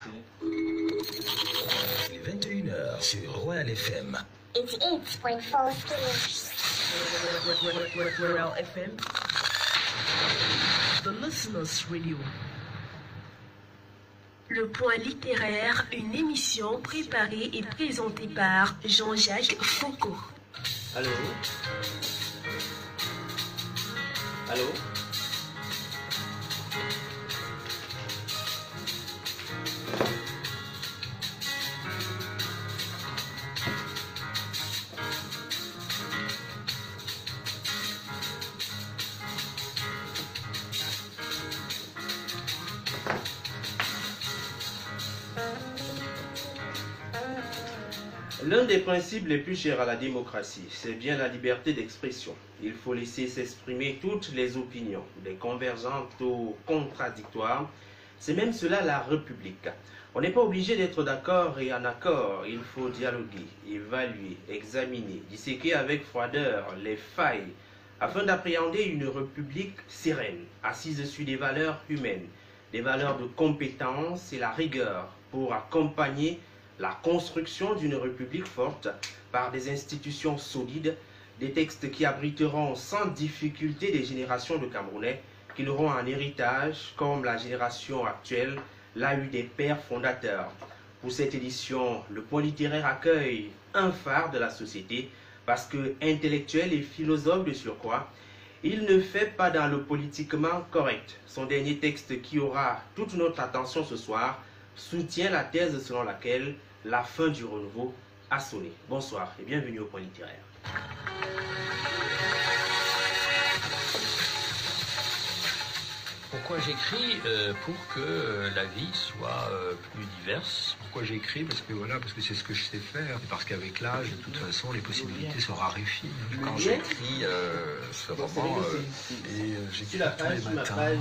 Il est 21h sur Royal FM. 88.4 Royal FM. The Listeners Radio. Le Point littéraire, une émission préparée et présentée par Jean-Jacques Foucault. Allô? Allô? L'un des principes les plus chers à la démocratie, c'est bien la liberté d'expression. Il faut laisser s'exprimer toutes les opinions, des convergentes aux contradictoires. C'est même cela la République. On n'est pas obligé d'être d'accord et en accord. Il faut dialoguer, évaluer, examiner, disséquer avec froideur les failles afin d'appréhender une République sereine, assise sur des valeurs humaines, des valeurs de compétence et la rigueur pour accompagner la construction d'une République forte par des institutions solides, des textes qui abriteront sans difficulté des générations de Camerounais qui l'auront en héritage, comme la génération actuelle l'a eu des pères fondateurs. Pour cette édition, le Point littéraire accueille un phare de la société parce que intellectuel et philosophe de surcroît, il ne fait pas dans le politiquement correct. Son dernier texte qui aura toute notre attention ce soir soutient la thèse selon laquelle la fin du renouveau a sonné. Bonsoir et bienvenue au Point littéraire. Pourquoi j'écris? Pour que la vie soit plus diverse. Pourquoi j'écris? Parce que c'est ce que je sais faire. Et parce qu'avec l'âge, de toute façon, les possibilités se raréfient. Quand j'écris ce roman, et j'écris tous les matins,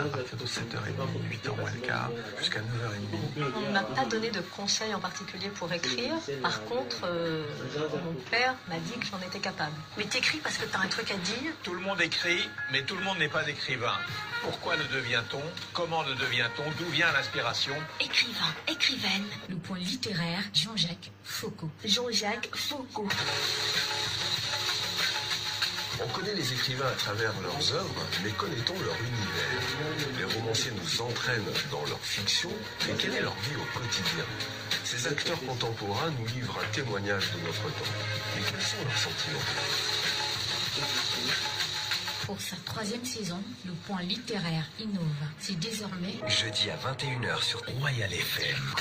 à partir de 7h30, 8h moins le quart, jusqu'à 9h30. On ne m'a pas donné de conseils en particulier pour écrire. Par contre, mon père m'a dit que j'en étais capable. Mais t'écris parce que t'as un truc à dire? Tout le monde écrit, mais tout le monde n'est pas écrivain. Pourquoi le devient-on? Comment le devient-on? D'où vient l'inspiration? Écrivain, écrivaine. Le Point littéraire, Jean-Jacques Foucault. Jean-Jacques Foucault. On connaît les écrivains à travers leurs œuvres, mais connaît-on leur univers? Les romanciers nous entraînent dans leur fiction, mais quelle est leur vie au quotidien? Ces acteurs contemporains nous livrent un témoignage de notre temps. Mais quels sont leurs sentiments? Pour sa 3e saison, le Point littéraire innove. C'est désormais Jeudi à 21h sur Royal FM.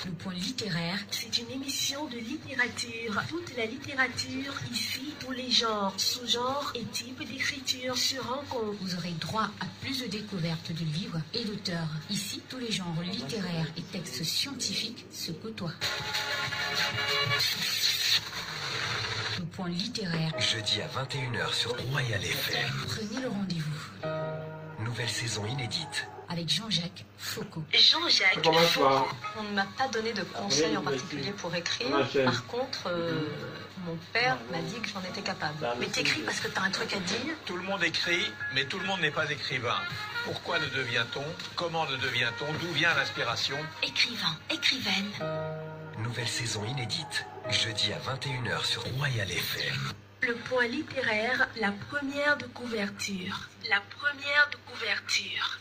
le Point littéraire. C'est une émission de littérature. Toute la littérature, ici, tous les genres, sous-genres et types d'écriture se rencontrent. Vous aurez droit à plus de découvertes de livres et d'auteurs. Ici, tous les genres littéraires et textes scientifiques se côtoient. Le Point littéraire. Jeudi à 21h sur Royal FM. Prenez le rendez-vous. Nouvelle saison inédite. Avec Jean-Jacques Foucault. Jean-Jacques Foucault. On ne m'a pas donné de conseils en particulier pour écrire. Par contre, mon père m'a dit que j'en étais capable. Mais t'écris parce que t'as un truc à dire? Tout le monde écrit, mais tout le monde n'est pas écrivain. Pourquoi le devient-on? Comment le devient-on? D'où vient l'inspiration? Écrivain, écrivaine. Nouvelle saison inédite. Jeudi à 21h sur Royal FM. Le Point littéraire, la première de couverture. La première de couverture.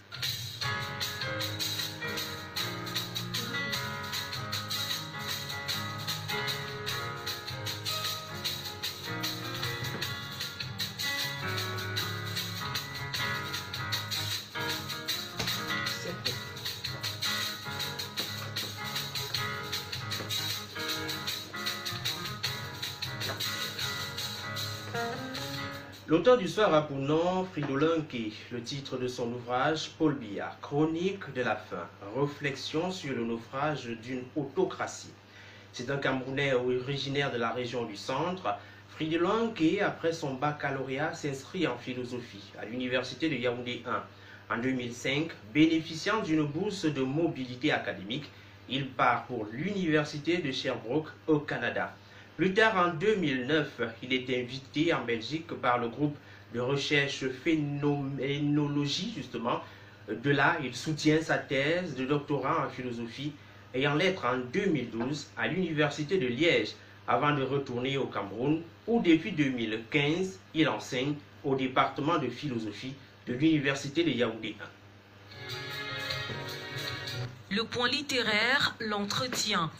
L'auteur du soir a pour nom Fridolin Nké. Le titre de son ouvrage, Paul Biya, Chronique de la faim, réflexion sur le naufrage d'une autocratie. C'est un Camerounais originaire de la région du centre. Fridolin Nké, après son baccalauréat, s'inscrit en philosophie à l'université de Yaoundé 1. En 2005, bénéficiant d'une bourse de mobilité académique, il part pour l'université de Sherbrooke au Canada. Plus tard, en 2009, il est invité en Belgique par le groupe de recherche phénoménologie, justement, De là, il soutient sa thèse de doctorat en philosophie et en lettres en 2012 à l'Université de Liège avant de retourner au Cameroun où depuis 2015, il enseigne au département de philosophie de l'Université de Yaoundé 1. Le point littéraire, l'entretien.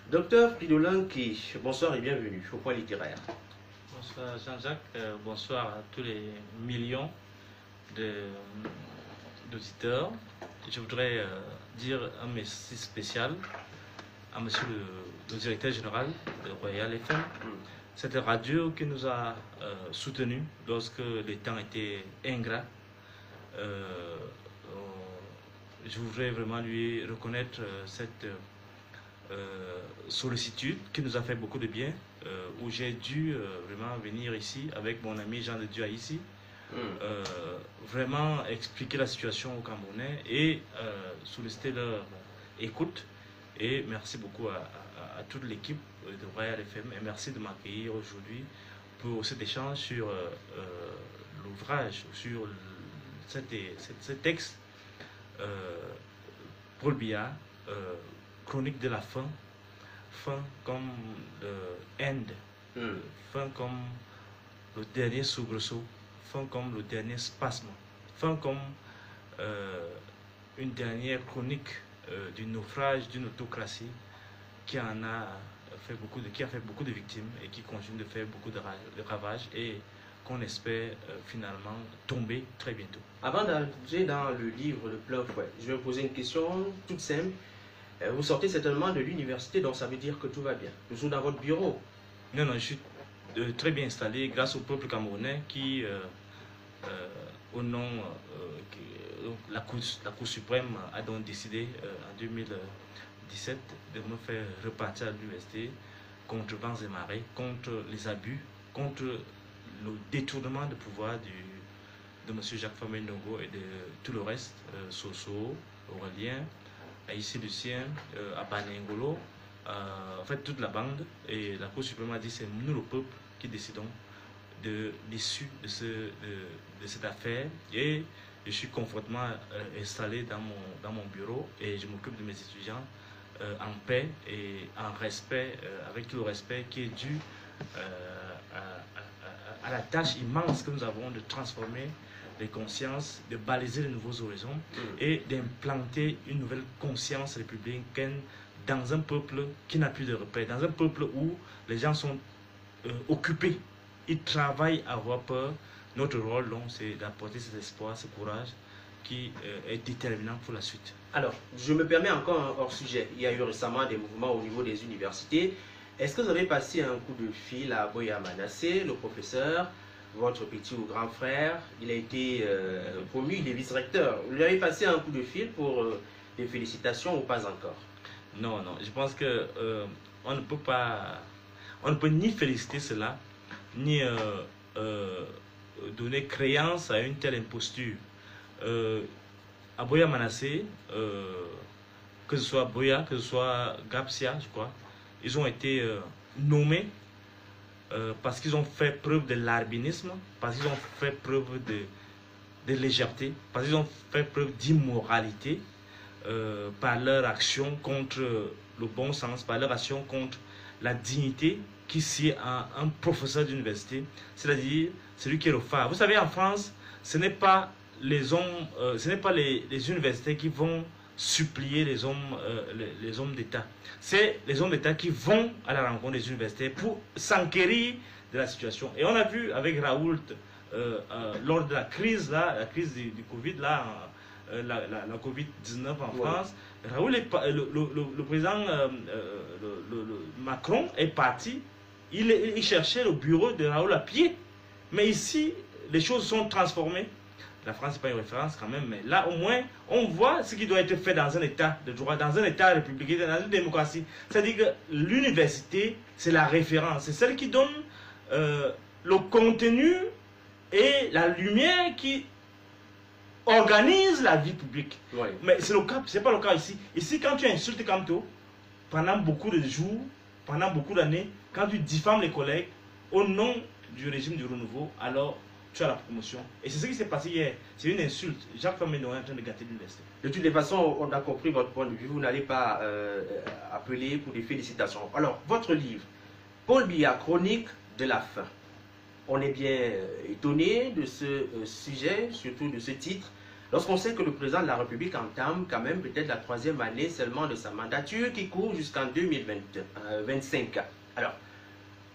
Docteur Pridolin-Ki, bonsoir et bienvenue au point littéraire. Bonsoir Jean-Jacques, bonsoir à tous les millions d'auditeurs. Je voudrais dire un merci spécial à monsieur le directeur général de Royal FM. Cette radio qui nous a soutenus lorsque les temps étaient ingrats. Je voudrais vraiment lui reconnaître cette sollicitude qui nous a fait beaucoup de bien, où j'ai dû vraiment venir ici avec mon ami Jean de Dieu ici, vraiment expliquer la situation au Camerounais et solliciter leur écoute. Et merci beaucoup à toute l'équipe de Royal FM et merci de m'accueillir aujourd'hui pour cet échange sur l'ouvrage, sur ce texte, Paul Biya, Chronique de la fin, fin comme le end, fin comme le dernier soubresaut, fin comme le dernier spasme, fin comme une dernière chronique du naufrage d'une autocratie qui a fait beaucoup de victimes et qui continue de faire beaucoup de ravages et qu'on espère finalement tomber très bientôt. Avant d'entrer dans le livre de plein fouet, je vais vous poser une question toute simple. Vous sortez certainement de l'université, donc ça veut dire que tout va bien. Toujours dans votre bureau? Non, non, je suis très bien installé grâce au peuple camerounais qui, au nom, la Cour suprême a donc décidé en 2017 de me faire repartir à l'université contre vents et marées, contre les abus, contre le détournement de pouvoir de M. Jacques Famé Nogo et de tout le reste, Soso, Aurélien, Aïssi Lucien, Abanengolo, en fait toute la bande. Et la Cour suprême a dit c'est nous le peuple qui décidons de l'issue de cette affaire. Et je suis confortablement installé dans mon bureau et je m'occupe de mes étudiants en paix et en respect, avec tout le respect qui est dû à la tâche immense que nous avons de transformer les consciences, de baliser les nouveaux horizons et d'implanter une nouvelle conscience républicaine dans un peuple qui n'a plus de repères, dans un peuple où les gens sont occupés, ils travaillent à avoir peur. Notre rôle, donc, c'est d'apporter cet espoir, ce courage qui est déterminant pour la suite. Alors, je me permets encore un hors sujet. Il y a eu récemment des mouvements au niveau des universités. Est-ce que vous avez passé un coup de fil à Boya Manassé, le professeur, votre petit ou grand frère? Il a été promu, il est vice-recteur. Vous lui avez passé un coup de fil pour des félicitations ou pas encore? Non, non. Je pense que on ne peut ni féliciter cela, ni donner créance à une telle imposture. À Boya Manassé, que ce soit Boya, que ce soit Gapsia, je crois, ils ont été nommés parce qu'ils ont fait preuve de larbinisme, parce qu'ils ont fait preuve de légèreté, parce qu'ils ont fait preuve d'immoralité par leur action contre le bon sens, par leur action contre la dignité qui sied à un professeur d'université, c'est-à-dire celui qui est le phare. Vous savez, en France, ce n'est pas les hommes, ce n'est pas les universités qui vont supplier les hommes d'État. C'est les hommes d'État qui vont à la rencontre des universités pour s'enquérir de la situation. Et on a vu avec Raoult, lors de la crise du Covid, la Covid-19 en France, Raoult le président Macron est parti, il cherchait le bureau de Raoult à pied. Mais ici, les choses sont transformées. La France n'est pas une référence quand même, mais là au moins, on voit ce qui doit être fait dans un État de droit, dans un État républicain, dans une démocratie. C'est-à-dire que l'université, c'est la référence, c'est celle qui donne le contenu et la lumière qui organise la vie publique. Oui. Mais c'est le cas, c'est pas le cas ici. Ici, quand tu insultes Kamto, pendant beaucoup de jours, pendant beaucoup d'années, quand tu diffames les collègues, au nom du régime du renouveau, alors tu as la promotion. Et c'est ce qui s'est passé hier. C'est une insulte. Jacques Fameno est en train de gâter l'université. De toutes les façons, on a compris votre point de vue. Vous n'allez pas appeler pour des félicitations. Alors, votre livre, Paul Biya, Chronique de la faim. On est bien étonné de ce sujet, surtout de ce titre, lorsqu'on sait que le président de la République entame quand même peut-être la 3e année seulement de sa mandature qui court jusqu'en 2025. Alors,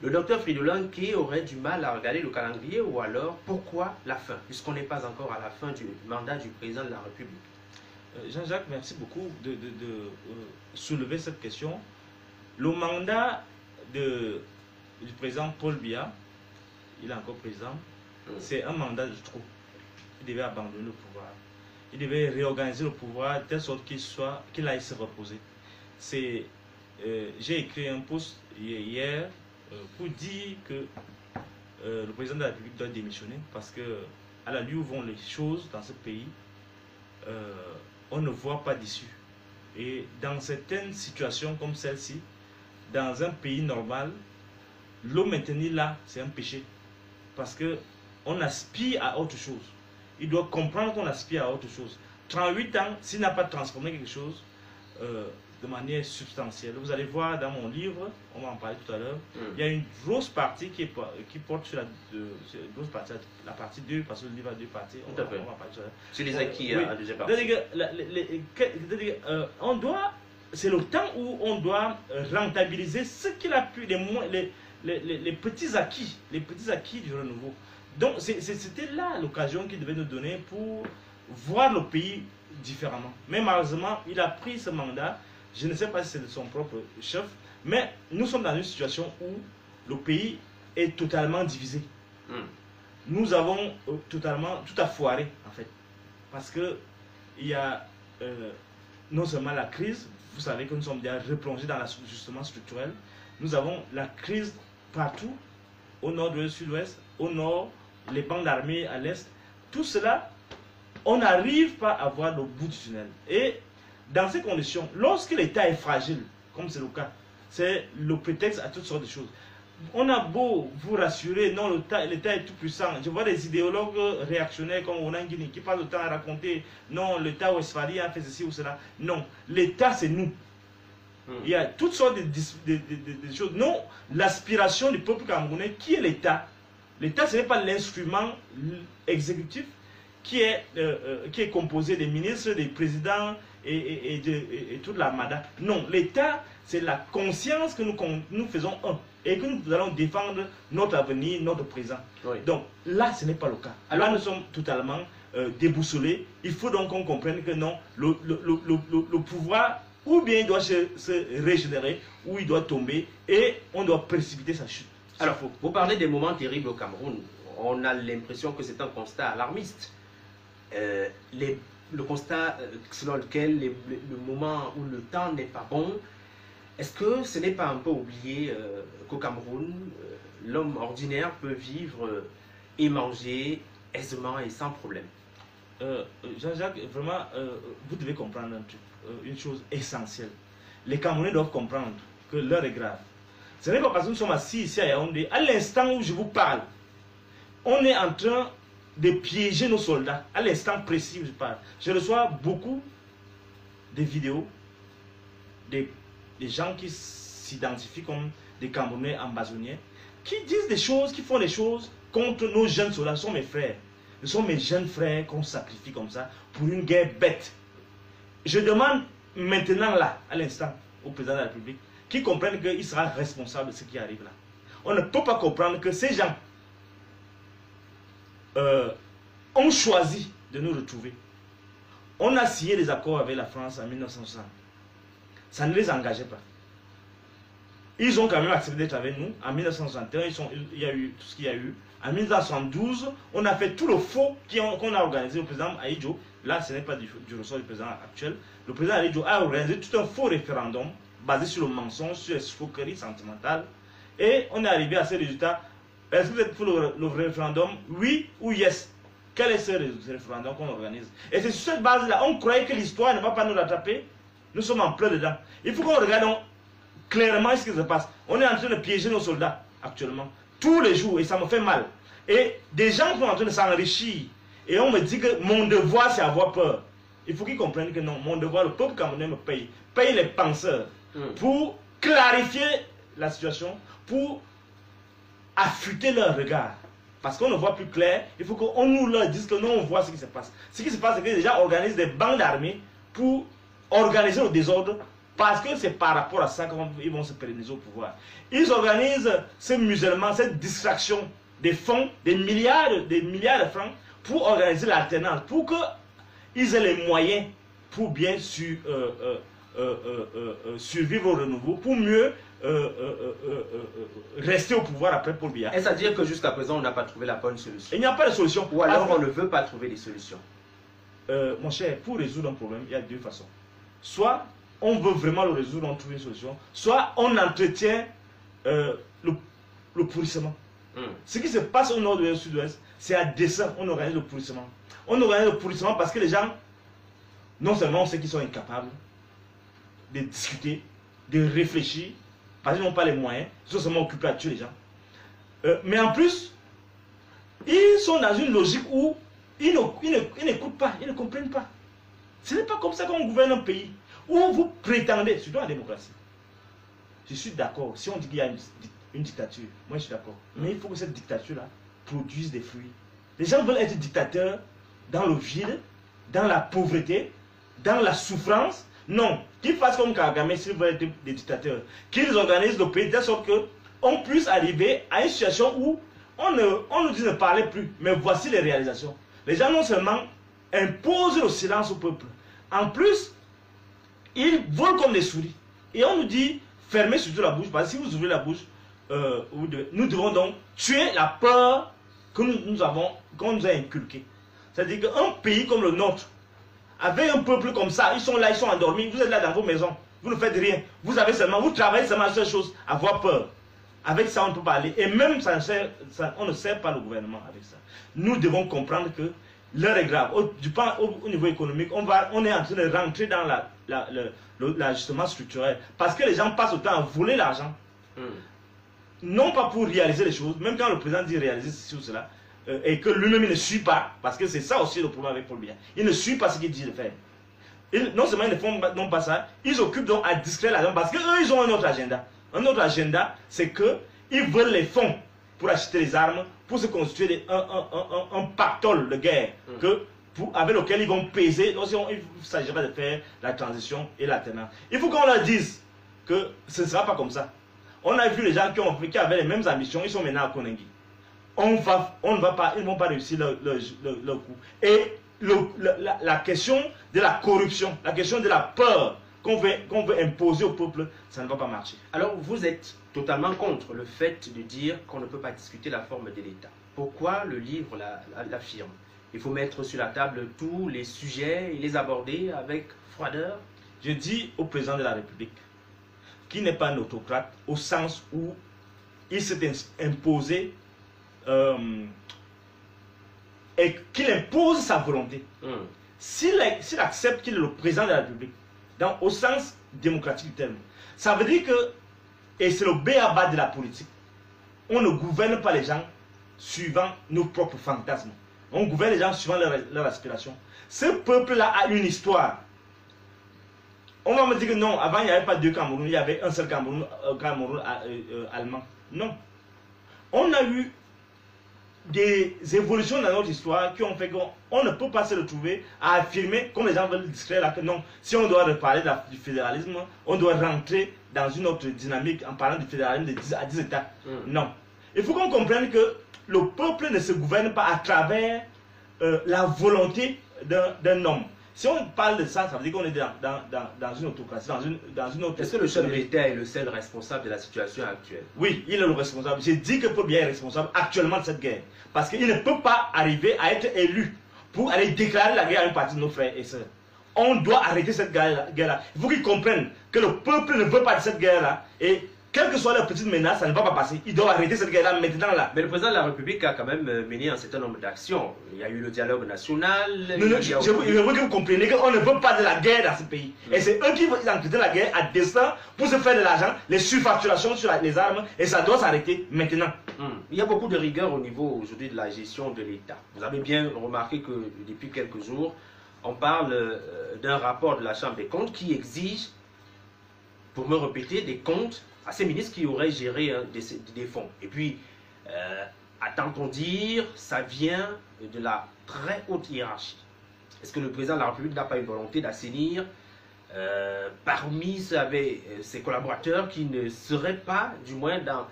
le docteur Fridolin qui aurait du mal à regarder le calendrier, ou alors pourquoi la fin, puisqu'on n'est pas encore à la fin du mandat du président de la République? Jean-Jacques, merci beaucoup de soulever cette question. Le mandat du président Paul Biya, il est encore président, c'est un mandat de trop. Il devait abandonner le pouvoir. Il devait réorganiser le pouvoir de telle sorte qu'il aille se reposer. J'ai écrit un post hier pour dire que le président de la République doit démissionner parce que à la lieu où vont les choses dans ce pays, on ne voit pas d'issue. Et dans certaines situations comme celle-ci, dans un pays normal, l'eau maintenir là, c'est un péché. Parce qu'on aspire à autre chose. Il doit comprendre qu'on aspire à autre chose. 38 ans, s'il n'a pas transformé quelque chose de manière substantielle. Vous allez voir dans mon livre, on va en parler tout à l'heure, il y a une grosse partie qui porte sur la partie 2, parce que le livre a 2 parties. On va en parler tout à l'heure. Sur les acquis à deuxième partie. On doit, c'est le temps où on doit rentabiliser ce qu'il a pu, les petits acquis du renouveau. Donc c'était là l'occasion qu'il devait nous donner pour voir le pays différemment. Mais malheureusement, il a pris ce mandat. Je ne sais pas si c'est de son propre chef, mais nous sommes dans une situation où le pays est totalement divisé. Nous avons tout à foiré en fait. Parce que il y a non seulement la crise, vous savez que nous sommes déjà replongés dans l'ajustement structurel. Nous avons la crise partout, au nord, au sud-ouest, au nord, les bandes armées à l'est. Tout cela, on n'arrive pas à voir le bout du tunnel. Et dans ces conditions, lorsque l'État est fragile, comme c'est le cas, c'est le prétexte à toutes sortes de choses. On a beau vous rassurer, non, l'État est tout puissant. Je vois des idéologues réactionnaires comme Onangini qui passent le temps à raconter, non, l'État westphalien a fait ceci ou cela. Non, l'État c'est nous. Il y a toutes sortes de choses. Non, l'aspiration du peuple camerounais, qui est l'État? L'État, ce n'est pas l'instrument exécutif qui est composé des ministres, des présidents et toute l'armada. Non, l'État, c'est la conscience que nous faisons un et que nous allons défendre notre avenir, notre présent. Oui. Donc là, ce n'est pas le cas. Alors là, nous sommes totalement déboussolés. Il faut donc qu'on comprenne que non, le pouvoir, ou bien il doit se régénérer, ou il doit tomber, et on doit précipiter sa chute. Alors, vous parlez des moments terribles au Cameroun. On a l'impression que c'est un constat alarmiste. Le constat selon lequel le moment où le temps n'est pas bon, est-ce que ce n'est pas un peu oublié qu'au Cameroun, l'homme ordinaire peut vivre et manger aisément et sans problème? Jean-Jacques, vraiment, vous devez comprendre un truc, une chose essentielle. Les Camerounais doivent comprendre que l'heure est grave. Ce n'est pas parce que nous sommes assis ici à Yaoundé, à l'instant où je vous parle, on est en train de piéger nos soldats, à l'instant précis où je parle. Je reçois beaucoup de vidéos des gens qui s'identifient comme des Camerounais ambazoniens, qui disent des choses, qui font des choses contre nos jeunes soldats. Ce sont mes frères. Ce sont mes jeunes frères qu'on sacrifie comme ça pour une guerre bête. Je demande maintenant là, à l'instant, au président de la République, qu'ils comprennent qu'il sera responsable de ce qui arrive là. On ne peut pas comprendre que ces gens ont choisi de nous retrouver. On a signé des accords avec la France en 1960. Ça ne les engageait pas. Ils ont quand même accepté d'être avec nous. En 1961, il y a eu tout ce qu'il y a eu. En 1972, on a fait tout le faux qu'on a organisé au président Aïdjo. Là, ce n'est pas du ressort du président actuel. Le président Aïdjo a organisé tout un faux référendum basé sur le mensonge, sur l'escroquerie sentimentale. Et on est arrivé à ce résultat. Est-ce que vous êtes pour le référendum? Oui ou yes? Quel est ce référendum qu'on organise? Et c'est sur cette base-là, on croyait que l'histoire ne va pas nous rattraper. Nous sommes en plein dedans. Il faut qu'on regarde clairement ce qui se passe. On est en train de piéger nos soldats actuellement. tous les jours, et ça me fait mal. Et des gens sont en train de s'enrichir. Et on me dit que mon devoir, c'est avoir peur. Il faut qu'ils comprennent que non, mon devoir, le peuple camerounais me paye les penseurs pour clarifier la situation, pour affûter leur regard. Parce qu'on ne voit plus clair, il faut qu'on nous leur dise que non, on voit ce qui se passe. Ce qui se passe, c'est que les gens organisent des bandes d'armées pour organiser le désordre, parce que c'est par rapport à ça qu'ils vont se pérenniser au pouvoir. Ils organisent ce musulman, cette distraction des fonds, des milliards de francs, pour organiser l'alternance, pour qu'ils aient les moyens pour bien survivre au renouveau, pour mieux rester au pouvoir après Paul Biya. Est-ce à dire que jusqu'à présent, on n'a pas trouvé la bonne solution? Il n'y a pas de solution. Ou alors on ne veut pas trouver des solutions? Mon cher, pour résoudre un problème, il y a deux façons. Soit on veut vraiment le résoudre, on trouve une solution, soit on entretient le pourrissement. Ce qui se passe au nord et au sud-ouest, c'est à dessein, on organise le pourrissement. On organise le pourrissement parce que les gens, non seulement on sait qu'ils sont incapables de discuter, de réfléchir, parce qu'ils n'ont pas les moyens, ils sont seulement occupés à tuer les gens. Mais en plus, ils sont dans une logique où ils n'écoutent pas, ils ne comprennent pas. Ce n'est pas comme ça qu'on gouverne un pays où vous prétendez, surtout en démocratie. Je suis d'accord, si on dit qu'il y a une dictature, moi je suis d'accord. Mais il faut que cette dictature-là produise des fruits. Les gens veulent être dictateurs dans le vide, dans la pauvreté, dans la souffrance. Non, qu'ils fassent comme Kagame s'ils veulent être des dictateurs. Qu'ils organisent le pays de sorte qu'on puisse arriver à une situation où on nous dit de ne parler plus. Mais voici les réalisations. Les gens non seulement imposent le silence au peuple, en plus, ils volent comme des souris. Et on nous dit, fermez surtout la bouche, parce que si vous ouvrez la bouche, nous devons donc tuer la peur qu'on nous a inculquée. C'est-à-dire qu'un pays comme le nôtre, avec un peuple comme ça, ils sont là, ils sont endormis, vous êtes là dans vos maisons, vous ne faites rien. Vous travaillez seulement à la seule chose, avoir peur. Avec ça, on ne peut pas aller. Et même, on ne sert pas le gouvernement avec ça. Nous devons comprendre que l'heure est grave. Au niveau économique, on est en train de rentrer dans l'ajustement structurel. Parce que les gens passent le temps à voler l'argent. Non pas pour réaliser les choses, même quand le président dit réaliser ceci ou cela, et que lui-même ne suit pas, parce que c'est ça aussi le problème avec Paul Biya. Il ne suit pas ce qu'il dit de faire. Non seulement ils ne font pas ça, ils occupent donc à discret l'argent, parce qu'eux, ils ont un autre agenda. Un autre agenda, c'est qu'ils veulent les fonds pour acheter les armes, pour se constituer un pactole de guerre avec lequel ils vont peser lorsqu'il s'agira de faire la transition et l'alternance. Il faut qu'on leur dise que ce ne sera pas comme ça. On a vu les gens qui avaient les mêmes ambitions, ils sont maintenant à Konengi. Ils ne vont pas réussir leur coup. Et la question de la corruption, la question de la peur qu'on veut imposer au peuple, ça ne va pas marcher. Alors vous êtes totalement contre le fait de dire qu'on ne peut pas discuter la forme de l'État. Pourquoi le livre l'affirme? Il faut mettre sur la table tous les sujets et les aborder avec froideur. Je dis au président de la République qui n'est pas un autocrate au sens où il s'est imposé et qu'il impose sa volonté. S'il accepte qu'il est le président de la République, au sens démocratique du terme, ça veut dire que, et c'est le b.a.-ba de la politique, on ne gouverne pas les gens suivant nos propres fantasmes. On gouverne les gens suivant leur aspiration. Ce peuple-là a une histoire. On va me dire que non, avant il n'y avait pas deux Cameroun, il y avait un seul Cameroun allemand. Non. On a eu des évolutions dans notre histoire qui ont fait qu'on ne peut pas se retrouver à affirmer, comme les gens veulent le discret là, que non, si on doit reparler du fédéralisme, on doit rentrer dans une autre dynamique en parlant du fédéralisme à 10 États. Non. Il faut qu'on comprenne que le peuple ne se gouverne pas à travers la volonté d'un homme. Si on parle de ça, ça veut dire qu'on est dans une autocratie, dans une autre... Est-ce que le chef de l'État est le seul responsable de la situation actuelle? Oui, il est le responsable. J'ai dit que Paul Biya est responsable actuellement de cette guerre. Parce qu'il ne peut pas arriver à être élu pour aller déclarer la guerre à une partie de nos frères et sœurs. On doit arrêter cette guerre-là. Il faut qu'ils comprennent que le peuple ne veut pas de cette guerre-là. Et quelle que soit leur petite menace, ça ne va pas passer. Ils doivent arrêter cette guerre-là maintenant là. Mais le président de la République a quand même mené un certain nombre d'actions. Il y a eu le dialogue national. Non, je veux que vous compreniez qu'on ne veut pas de la guerre dans ce pays. Et c'est eux qui veulent entretenir la guerre à dessein pour se faire de l'argent, les surfacturations sur les armes, et ça doit s'arrêter maintenant. Il y a beaucoup de rigueur au niveau aujourd'hui de la gestion de l'État. Vous avez bien remarqué que depuis quelques jours, on parle d'un rapport de la Chambre des comptes qui exige, pour me répéter, des comptes à ces ministres qui auraient géré des fonds. Et puis, attend-on dire, ça vient de la très haute hiérarchie. Est-ce que le président de la République n'a pas une volonté d'assainir parmi ses collaborateurs qui ne seraient pas, du moins, dans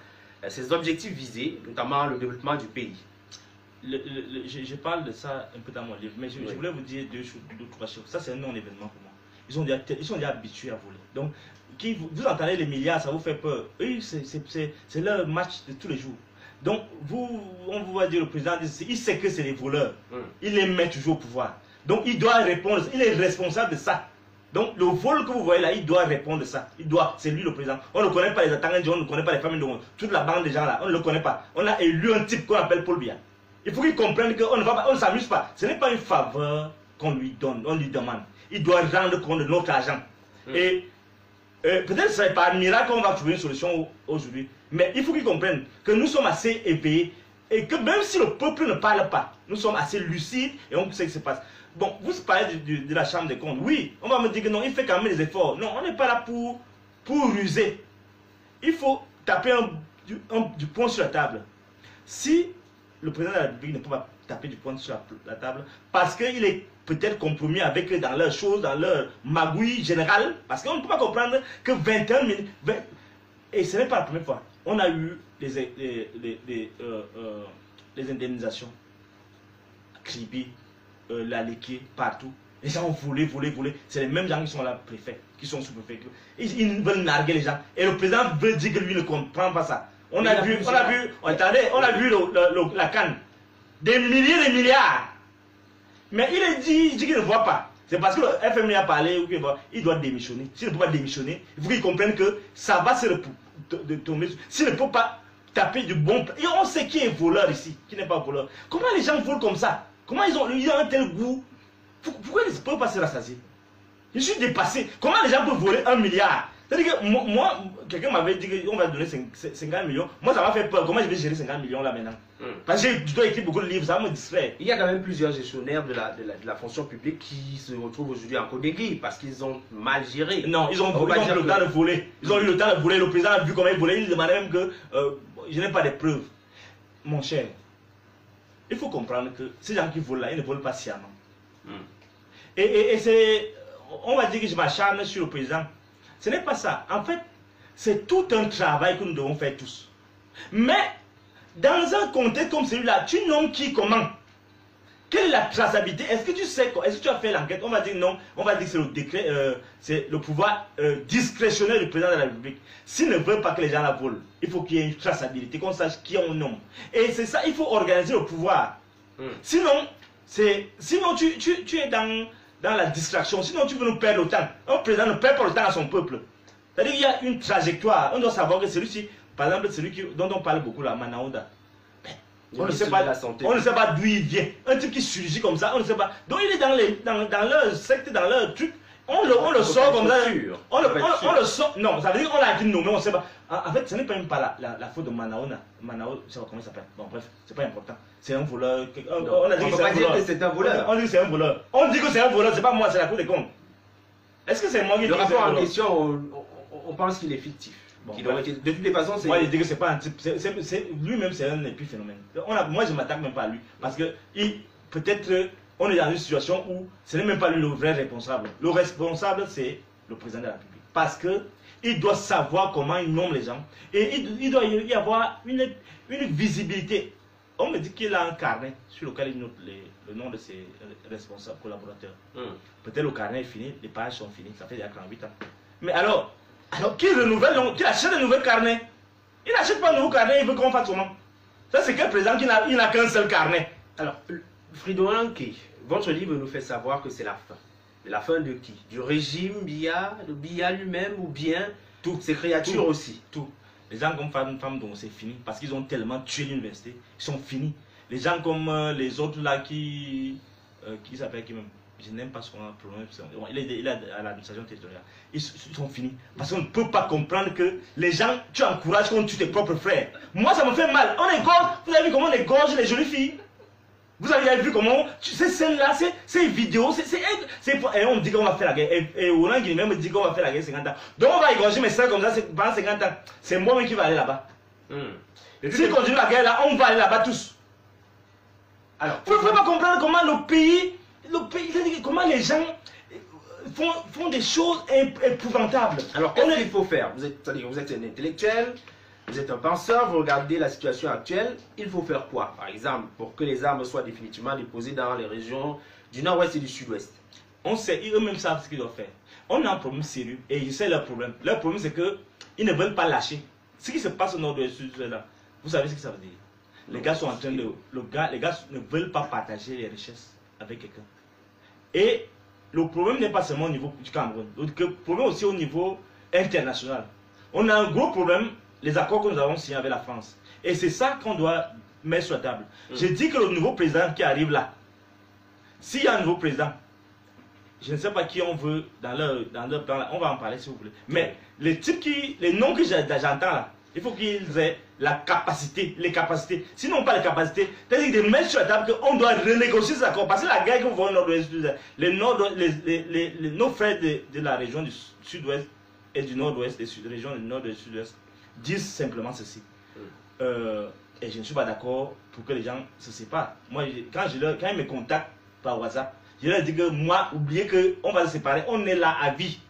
ses objectifs visés, notamment le développement du pays? Je parle de ça un peu dans mon livre, mais je voulais vous dire deux, trois choses. Ça, c'est un non-événement pour moi. Ils sont déjà habitués à voler. Donc, vous entendez les milliards, ça vous fait peur. Eux, c'est leur match de tous les jours. Donc, on vous va dire, le président, il sait que c'est les voleurs. Il les met toujours au pouvoir. Donc, il doit répondre. Il est responsable de ça. Donc, le vol que vous voyez là, il doit répondre de ça. C'est lui le président. On ne connaît pas les attaquants, on ne connaît pas les familles de monde. Toute la bande de gens là, on ne le connaît pas. On a élu un type qu'on appelle Paul Biya. Il faut qu'il comprenne qu'on ne s'amuse pas. Ce n'est pas une faveur qu'on lui donne, on lui demande. Il doit rendre compte de notre argent. Et peut-être que ce n'est pas un miracle qu'on va trouver une solution aujourd'hui. Mais il faut qu'il comprenne que nous sommes assez éveillés et que même si le peuple ne parle pas, nous sommes assez lucides et on sait ce qui se passe. Bon, vous parlez de la Chambre des comptes. Oui, on va me dire que non, il fait quand même des efforts. Non, on n'est pas là pour ruser. Il faut taper du poing sur la table. Si le président de la République ne peut pas taper du poing sur la table parce qu'il est peut-être compromis avec eux dans leurs choses, dans leur magouille générale, parce qu'on ne peut pas comprendre que 21 000... Et ce n'est pas la première fois. On a eu les indemnisations. Kribi, Laleke, partout. Les gens ont volé. C'est les mêmes gens qui sont là, préfets, qui sont sous-préfets. Ils veulent narguer les gens. Et le président veut dire que lui ne comprend pas ça. On a vu la canne. Des milliers de milliards. Mais il dit qu'il ne voit pas. C'est parce que le FMI a parlé, il doit démissionner. S'il ne peut pas démissionner, il faut qu'il comprenne que ça va se tomber. S'il ne peut pas taper du bon... Et on sait qui est voleur ici, qui n'est pas voleur. Comment les gens volent comme ça? Comment ils ont un tel goût? Pourquoi ils ne peuvent pas se rassasier? Je suis dépassé. Comment les gens peuvent voler 1 milliard? C'est-à-dire que moi, quelqu'un m'avait dit qu'on va donner 50 millions. Moi, ça m'a fait peur. Comment je vais gérer 50 millions là maintenant? Parce que je dois écrire beaucoup de livres, ça me distrait. Il y a quand même plusieurs gestionnaires de la fonction publique qui se retrouvent aujourd'hui en Côte-d'Aiguille parce qu'ils ont mal géré. Non, ils ont eu le temps de voler. Ils ont eu le temps de voler. Le président a vu comment ils volaient. Il demandait même que je n'ai pas de preuves. Mon cher, il faut comprendre que ces gens qui volent là, ils ne volent pas sciemment. Et c'est... On va dire que je m'acharne sur le président. Ce n'est pas ça. En fait, c'est tout un travail que nous devons faire tous. Mais, dans un contexte comme celui-là, tu nommes qui, comment? Quelle est la traçabilité? Est-ce que tu sais, est-ce que tu as fait l'enquête? On va dire non. On va dire que c'est le décret, c'est le pouvoir discrétionnaire du président de la République. S'il ne veut pas que les gens la volent, il faut qu'il y ait une traçabilité, qu'on sache qui on nomme. Et c'est ça, il faut organiser le pouvoir. Sinon, tu es dans la distraction. Sinon, tu veux nous perdre le temps. Un président ne perd pas le temps à son peuple. C'est-à-dire qu'il y a une trajectoire. On doit savoir que celui-ci, par exemple, celui dont on parle beaucoup là, Manaouda, on ne sait pas d'où il vient. Un type qui surgit comme ça, on ne sait pas. Donc il est dans leur secte, dans leur truc. On le sort comme ça. On le sort. Non, ça veut dire qu'on l'a dit nommé, on ne sait pas. En fait, ce n'est pas même pas la faute de Manaouda. Manaouda, je ne sais pas comment il s'appelle. Bon, bref, c'est pas important. C'est un voleur. On a dit que c'est un voleur. C'est un voleur. On dit que c'est un voleur. On dit que c'est un voleur, c'est pas moi, c'est la Cour des comptes. Est-ce que c'est moi qui dis que c'est un voleur? Le rapport en question, on pense qu'il est fictif. Bon, de toutes les façons, c'est... Moi, je dis que c'est pas un type. Lui-même, c'est un épiphénomène. Moi, je ne m'attaque même pas à lui. Parce que peut-être on est dans une situation où ce n'est même pas lui le vrai responsable. Le responsable, c'est le président de la République. Parce qu'il doit savoir comment il nomme les gens. Et il doit y avoir une visibilité. On me dit qu'il a un carnet sur lequel il note le nom de ses responsables, collaborateurs. Peut-être le carnet est fini, les pages sont finies, ça fait déjà 48 ans. Mais alors qu'il achète un nouvel carnet. Il n'achète pas un nouveau carnet, il veut qu'on fasse comment? Ça, c'est quel président qui n'a qu'un seul carnet? Alors, Fridolin, votre livre nous fait savoir que c'est la fin. Mais la fin de qui? Du régime Biya, de Biya lui-même, ou bien toutes ces créatures aussi? Tout. Les gens comme Femme dont c'est fini, parce qu'ils ont tellement tué l'université, ils sont finis. Les gens comme les autres là qui s'appellent qui même, je n'aime pas ce qu'on a prononcé, il est à l'administration territoriale, ils sont finis. Parce qu'on ne peut pas comprendre que les gens, tu encourages qu'on tue tes propres frères. Moi ça me fait mal, on égorge, vous avez vu comment on égorge les jolies filles? Vous avez vu comment, ces scènes-là, ces vidéos, et on dit qu'on va faire la guerre. Et Oran Guinée même dit qu'on va faire la guerre 50 ans. Donc on va égorger mes soeurs comme ça pendant 50 ans. C'est moi-même qui va aller là-bas. Si on continue la guerre là, on va aller là-bas tous. Alors, vous ne pouvez pas comprendre comment le pays, comment les gens font des choses épouvantables. Alors qu'est-ce qu'il faut faire? Vous êtes un intellectuel. Vous êtes un penseur, vous regardez la situation actuelle, il faut faire quoi? Par exemple, pour que les armes soient définitivement déposées dans les régions du nord-ouest et du sud-ouest. On sait, eux-mêmes savent ce qu'ils doivent faire. On a un problème sérieux et je sais leur problème. Leur problème, c'est qu'ils ne veulent pas lâcher. Ce qui se passe au nord-ouest et au sud-ouest, là, vous savez ce que ça veut dire? Les gars sont en train de... Les gars ne veulent pas partager les richesses avec quelqu'un. Et le problème n'est pas seulement au niveau du Cameroun. Le problème aussi au niveau international. On a un gros problème. Les accords que nous avons signés avec la France. Et c'est ça qu'on doit mettre sur la table. Je dis que le nouveau président qui arrive là, s'il y a un nouveau président, je ne sais pas qui on veut dans leur plan là, on va en parler si vous voulez. Mais les noms que j'entends là, il faut qu'ils aient la capacité, les capacités. Sinon pas les capacités, c'est-à-dire de mettre sur la table qu'on doit renégocier ces accords. Parce que la guerre que vous voyez au nord-ouest, nos frères de la région du sud-ouest et du nord-ouest, des régions du nord et du sud-ouest, disent simplement ceci. Et je ne suis pas d'accord pour que les gens se séparent. Moi, quand ils me contactent par WhatsApp, je leur dis que moi, oubliez qu'on va se séparer, on est là à vie.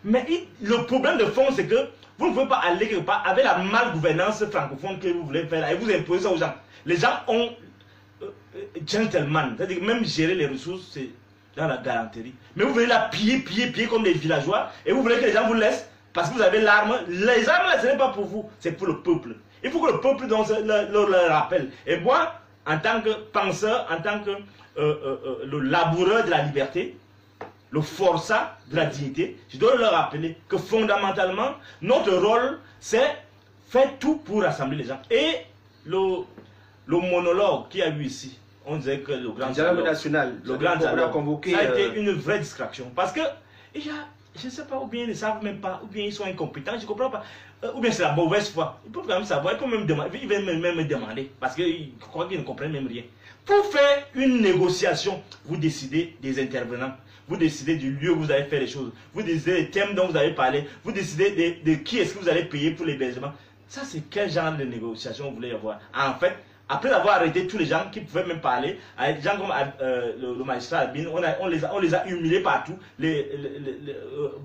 Mais le problème de fond, c'est que vous ne pouvez pas aller quelque part avec la malgouvernance francophone que vous voulez faire là, et vous imposez ça aux gens. Les gens ont gentleman, c'est-à-dire même gérer les ressources, c'est dans la galanterie. Mais vous voulez la piller comme des villageois, et vous voulez que les gens vous laissent. Parce que vous avez l'arme, les armes là ce n'est pas pour vous, c'est pour le peuple. Il faut que le peuple le rappelle. Et moi, en tant que penseur, en tant que le laboureur de la liberté, le forçat de la dignité, je dois leur rappeler que fondamentalement, notre rôle, c'est faire tout pour rassembler les gens. Et le monologue qu'il y a eu ici, on disait que le grand dialogue national, le grand dialogue convoqué, ça a été une vraie distraction. Parce que il y a... Je ne sais pas, ou bien ils ne savent même pas, ou bien ils sont incompétents, je ne comprends pas. Ou bien c'est la mauvaise foi. Ils peuvent quand même savoir, ils peuvent même demander, ils vont même me demander, parce qu'ils croient qu'ils ne comprennent même rien. Pour faire une négociation, vous décidez des intervenants, vous décidez du lieu où vous allez faire les choses, vous décidez des thèmes dont vous allez parler, vous décidez de qui est-ce que vous allez payer pour l'hébergement. Ça, c'est quel genre de négociation vous voulez avoir? En fait, après avoir arrêté tous les gens qui pouvaient même parler, avec des gens comme le magistrat Albin, on les a humiliés partout,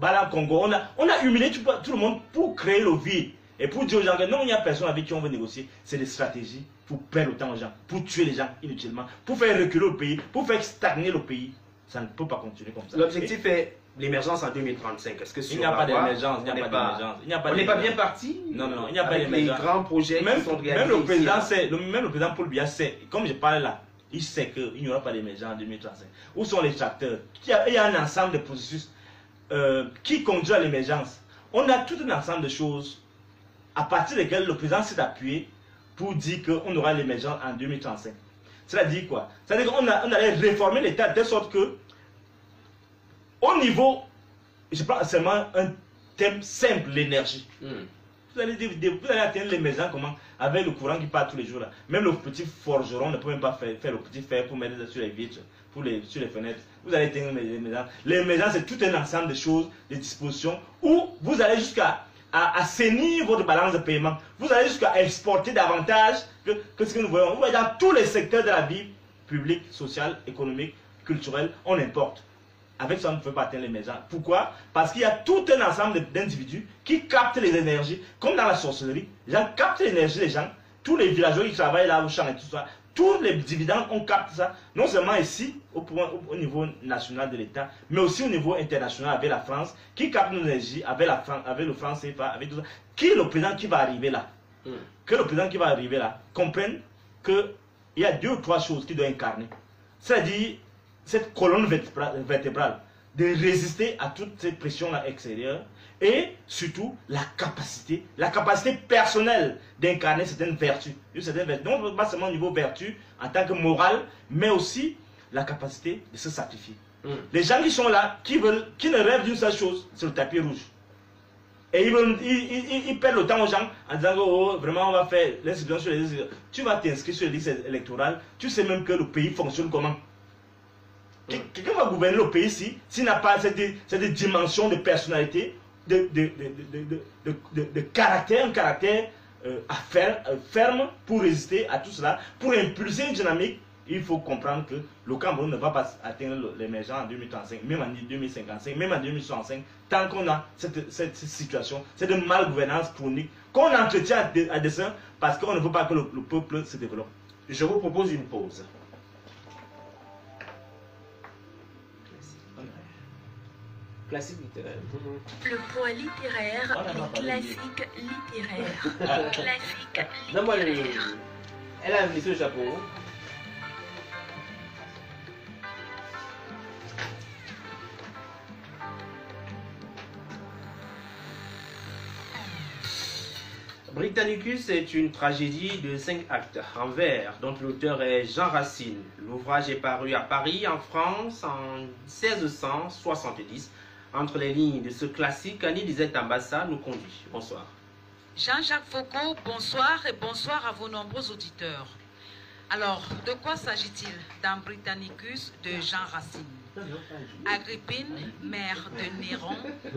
Bala Congo, on a humilié tout le monde pour créer le vide. Et pour dire aux gens que non, il n'y a personne avec qui on veut négocier, c'est des stratégies pour perdre le temps aux gens, pour tuer les gens inutilement, pour faire reculer le pays, pour faire stagner le pays. Ça ne peut pas continuer comme ça. L'objectif est l'émergence en 2035. Est-ce que il n'y a pas d'émergence, il n'y a pas d'émergence. On n'est pas bien parti. Non, il n'y a pas d'émergence. Les grands projets qui sont réalisés. Même le président Paul Biya sait, comme je parle là, il sait qu'il n'y aura pas d'émergence en 2035. Où sont les tracteurs? Il y a un ensemble de processus qui conduit à l'émergence. On a tout un ensemble de choses à partir desquelles le président s'est appuyé pour dire qu'on aura l'émergence en 2035. Cela dit quoi? C'est-à-dire qu'on allait réformer l'État de telle sorte que, au niveau, je prends seulement un thème simple, l'énergie. Vous allez atteindre l'émergence comment? Avec le courant qui part tous les jours là. Même le petit forgeron ne peut même pas faire le petit fer pour mettre sur les vitres, sur les fenêtres. Vous allez atteindre l'émergence. L'émergence, c'est tout un ensemble de choses, de dispositions, où vous allez jusqu'à assainir votre balance de paiement. Vous allez jusqu'à exporter davantage que ce que nous voyons. Vous voyez, dans tous les secteurs de la vie publique, sociale, économique, culturelle, on importe. Avec ça, on ne peut pas atteindre l'émergence. Pourquoi? Parce qu'il y a tout un ensemble d'individus qui captent les énergies, comme dans la sorcellerie. Les gens captent l'énergie des gens. Tous les villageois qui travaillent là au champ et tout ça, tous les dividendes, on capte ça. Non seulement ici, au niveau national de l'État, mais aussi au niveau international avec la France, qui capte l'énergie avec le franc CFA, avec tout ça. Qui est le président qui va arriver là? Que le président qui va arriver là comprenne qu'il y a 2 ou 3 choses qu'il doit incarner. C'est-à-dire cette colonne vertébrale de résister à toutes ces pressions-là extérieures et surtout la capacité personnelle d'incarner certaines vertus. Non pas seulement au niveau vertu en tant que morale, mais aussi la capacité de se sacrifier. Les gens qui sont là, qui ne rêvent d'une seule chose, c'est le tapis rouge. Et ils perdent le temps aux gens en disant que oh, vraiment on va faire l'inscription sur les listes. Tu vas t'inscrire sur les listes électorales, tu sais même que le pays fonctionne comment. Quelqu'un va gouverner le pays ici s'il n'a pas cette dimension de personnalité, de caractère, un caractère ferme pour résister à tout cela, pour impulser une dynamique. Il faut comprendre que le Cameroun ne va pas atteindre l'émergence en 2035, même en 2055, même en 2065, tant qu'on a cette situation, cette malgouvernance chronique qu'on entretient à dessein parce qu'on ne veut pas que le peuple se développe. Je vous propose une pause. Classique littéraire. Le point littéraire, les classiques littéraires. Classique Donne-moi le... littéraire. Elle a mis ce chapeau. Britannicus est une tragédie de 5 actes en vers, dont l'auteur est Jean Racine. L'ouvrage est paru à Paris, en France, en 1670. Entre les lignes de ce classique, Annie Lisette Ambassa nous conduit. Bonsoir. Jean-Jacques Foucault, bonsoir et bonsoir à vos nombreux auditeurs. Alors, de quoi s'agit-il dans Britannicus de Jean Racine? Agrippine, mère de Néron,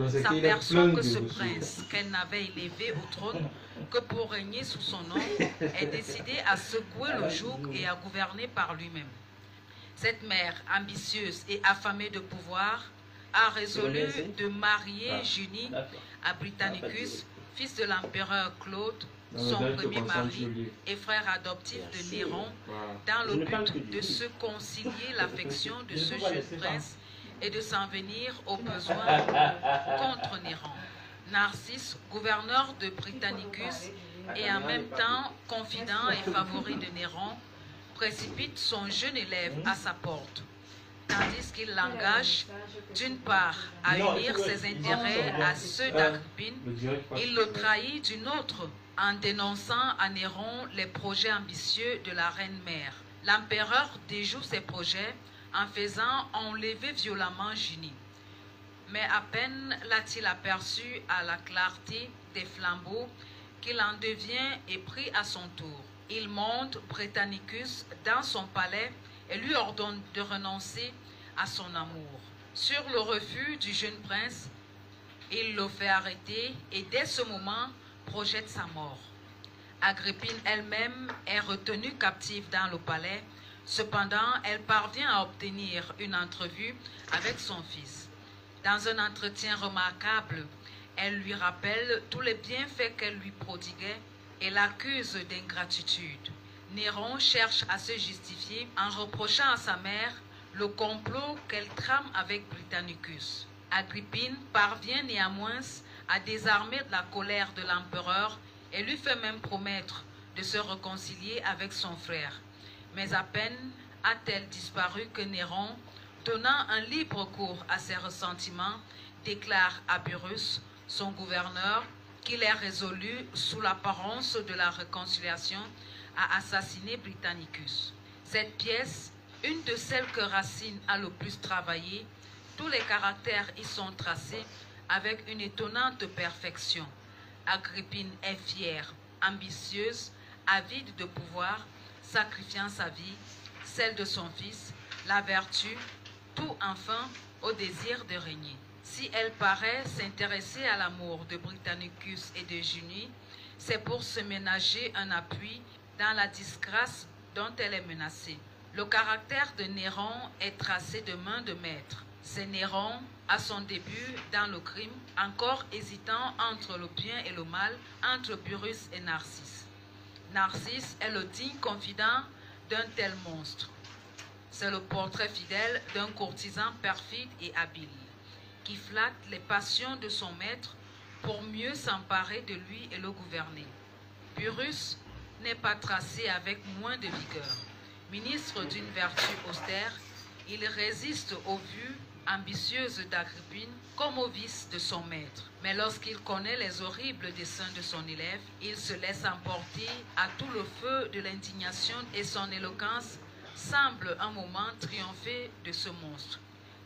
s'aperçoit que ce prince qu'elle n'avait élevé au trône que pour régner sous son nom est décidé à secouer le joug et à gouverner par lui-même. Cette mère ambitieuse et affamée de pouvoir a résolu de marier Junie à Britannicus, fils de l'empereur Claude, son premier mari et frère adoptif de Néron, dans le but de se concilier l'affection de ce jeune prince et de s'en venir aux besoins contre Néron. Narcisse, gouverneur de Britannicus et en même temps confident et favori de Néron, précipite son jeune élève à sa porte, tandis qu'il l'engage d'une part à unir ses intérêts à ceux d'Agrippine, il le trahit d'une autre en dénonçant à Néron les projets ambitieux de la reine-mère. L'empereur déjoue ses projets en faisant enlever violemment Junie. Mais à peine l'a-t-il aperçu à la clarté des flambeaux qu'il en devient épris à son tour. Il monte Britannicus dans son palais et lui ordonne de renoncer à son amour. Sur le refus du jeune prince, il le fait arrêter et dès ce moment projette sa mort. Agrippine elle-même est retenue captive dans le palais. Cependant, elle parvient à obtenir une entrevue avec son fils. Dans un entretien remarquable, elle lui rappelle tous les bienfaits qu'elle lui prodiguait et l'accuse d'ingratitude. Néron cherche à se justifier en reprochant à sa mère le complot qu'elle trame avec Britannicus. Agrippine parvient néanmoins à désarmer la colère de l'empereur et lui fait même promettre de se réconcilier avec son frère. Mais à peine a-t-elle disparu que Néron, donnant un libre cours à ses ressentiments, déclare à Pyrrhus, son gouverneur, qu'il est résolu, sous l'apparence de la réconciliation, à assassiner Britannicus. Cette pièce, une de celles que Racine a le plus travaillé, tous les caractères y sont tracés avec une étonnante perfection. Agrippine est fière, ambitieuse, avide de pouvoir, sacrifiant sa vie, celle de son fils, la vertu, tout enfin au désir de régner. Si elle paraît s'intéresser à l'amour de Britannicus et de Junie, c'est pour se ménager un appui dans la disgrâce dont elle est menacée. Le caractère de Néron est tracé de main de maître. C'est Néron, à son début dans le crime, encore hésitant entre le bien et le mal, entre Pyrrhus et Narcisse. Narcisse est le digne confident d'un tel monstre. C'est le portrait fidèle d'un courtisan perfide et habile, qui flatte les passions de son maître pour mieux s'emparer de lui et le gouverner. Pyrrhus n'est pas tracé avec moins de vigueur. Ministre d'une vertu austère, il résiste aux vues ambitieuse d'Agrippine comme au vice de son maître. Mais lorsqu'il connaît les horribles desseins de son élève, il se laisse emporter à tout le feu de l'indignation et son éloquence semble un moment triompher de ce monstre.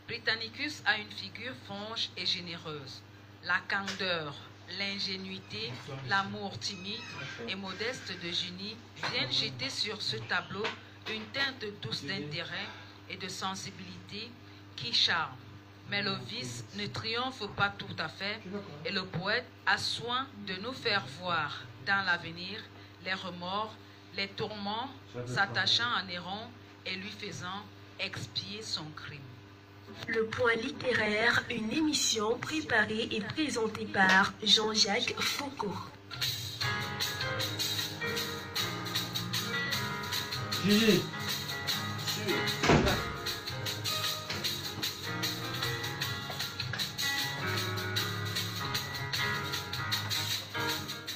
Britannicus a une figure franche et généreuse. La candeur, l'ingénuité, l'amour timide et modeste de Junie viennent jeter sur ce tableau une teinte douce d'intérêt et de sensibilité qui charme. Mais le vice ne triomphe pas tout à fait et le poète a soin de nous faire voir dans l'avenir les remords, les tourments s'attachant à Néron et lui faisant expier son crime. Le Point littéraire, une émission préparée et présentée par Jean-Jacques Foucault.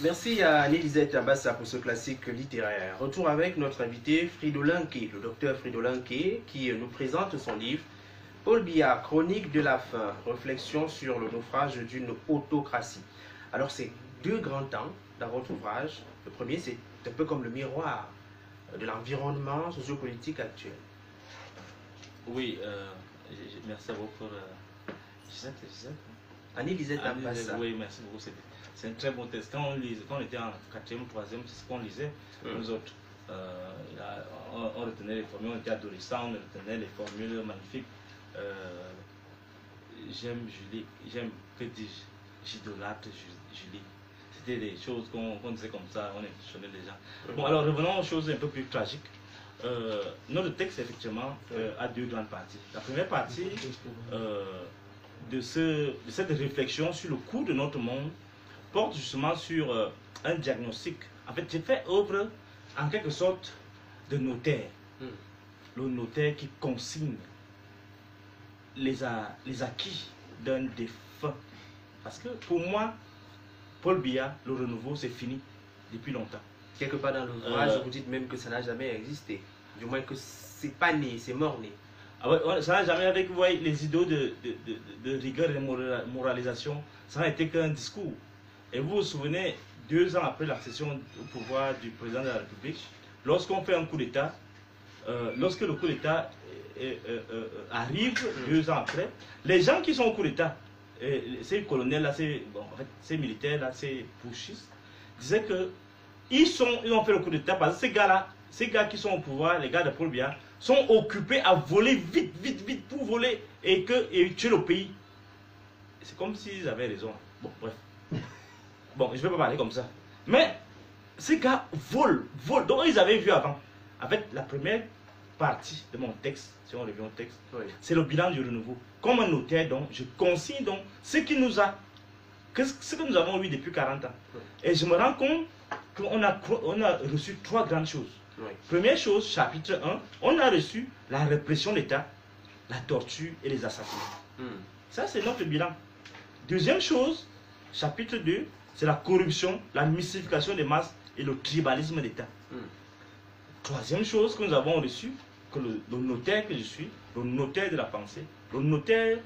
Merci à Anne-Elisabeth Abassa pour ce classique littéraire. Retour avec notre invité Fridolin Quay, le docteur Fridolin Quay, qui nous présente son livre Paul Biya, Chronique de la faim, réflexion sur le naufrage d'une autocratie. Alors c'est deux grands temps dans votre ouvrage. Le premier, c'est un peu comme le miroir de l'environnement sociopolitique actuel. Oui, merci à vous pour... Anne-Elisabeth Abassa. Oui, merci beaucoup. C'est un très bon texte. Quand on était en 4e, 3e, c'est ce qu'on lisait, nous autres. On retenait les formules, on était adolescents, on retenait les formules magnifiques. J'aime Julie, j'aime, que dis-je, j'idolâtre Julie. C'était des choses qu'on disait comme ça, on impressionnait les gens. Bon, alors revenons aux choses un peu plus tragiques. Notre texte, effectivement, a deux grandes parties. La première partie de cette réflexion sur le cours de notre monde porte justement sur un diagnostic. En fait, j'ai fait œuvre en quelque sorte de notaire. Le notaire qui consigne les acquis d'un défunt. Parce que pour moi, Paul Biya, le renouveau, c'est fini depuis longtemps. Quelque part dans l'ouvrage, vous dites même que ça n'a jamais existé. Du moins que c'est pas né, c'est mort-né. Ah ouais, ça n'a jamais, avec vous voyez, les idéaux de rigueur et de moralisation, ça n'a été qu'un discours. Et vous vous souvenez, 2 ans après l'accession au pouvoir du président de la République, lorsqu'on fait un coup d'État, lorsque le coup d'État arrive 2 ans après, les gens qui sont au coup d'État, ces colonels-là, ces militaires-là, ces pushistes, disaient que ils ont fait le coup d'État parce que ces gars qui sont au pouvoir, les gars de Paul Biya, sont occupés à voler vite pour voler et tuer le pays. C'est comme s'ils avaient raison. Bon, bref. Bon, je ne vais pas parler comme ça. Mais ces gars volent. Donc ils avaient vu avant. En fait, la première partie de mon texte, si on revient au texte, c'est le bilan du renouveau. Comme un notaire, donc, je consigne donc ce que nous avons eu depuis 40 ans. Et je me rends compte qu'on a reçu 3 grandes choses. Première chose, chapitre 1, on a reçu la répression de l'État, la torture et les assassinats. Ça, c'est notre bilan. Deuxième chose, chapitre 2, c'est la corruption, la mystification des masses et le tribalisme d'État. Troisième chose que nous avons reçu, que le notaire que je suis, le notaire de la pensée, le notaire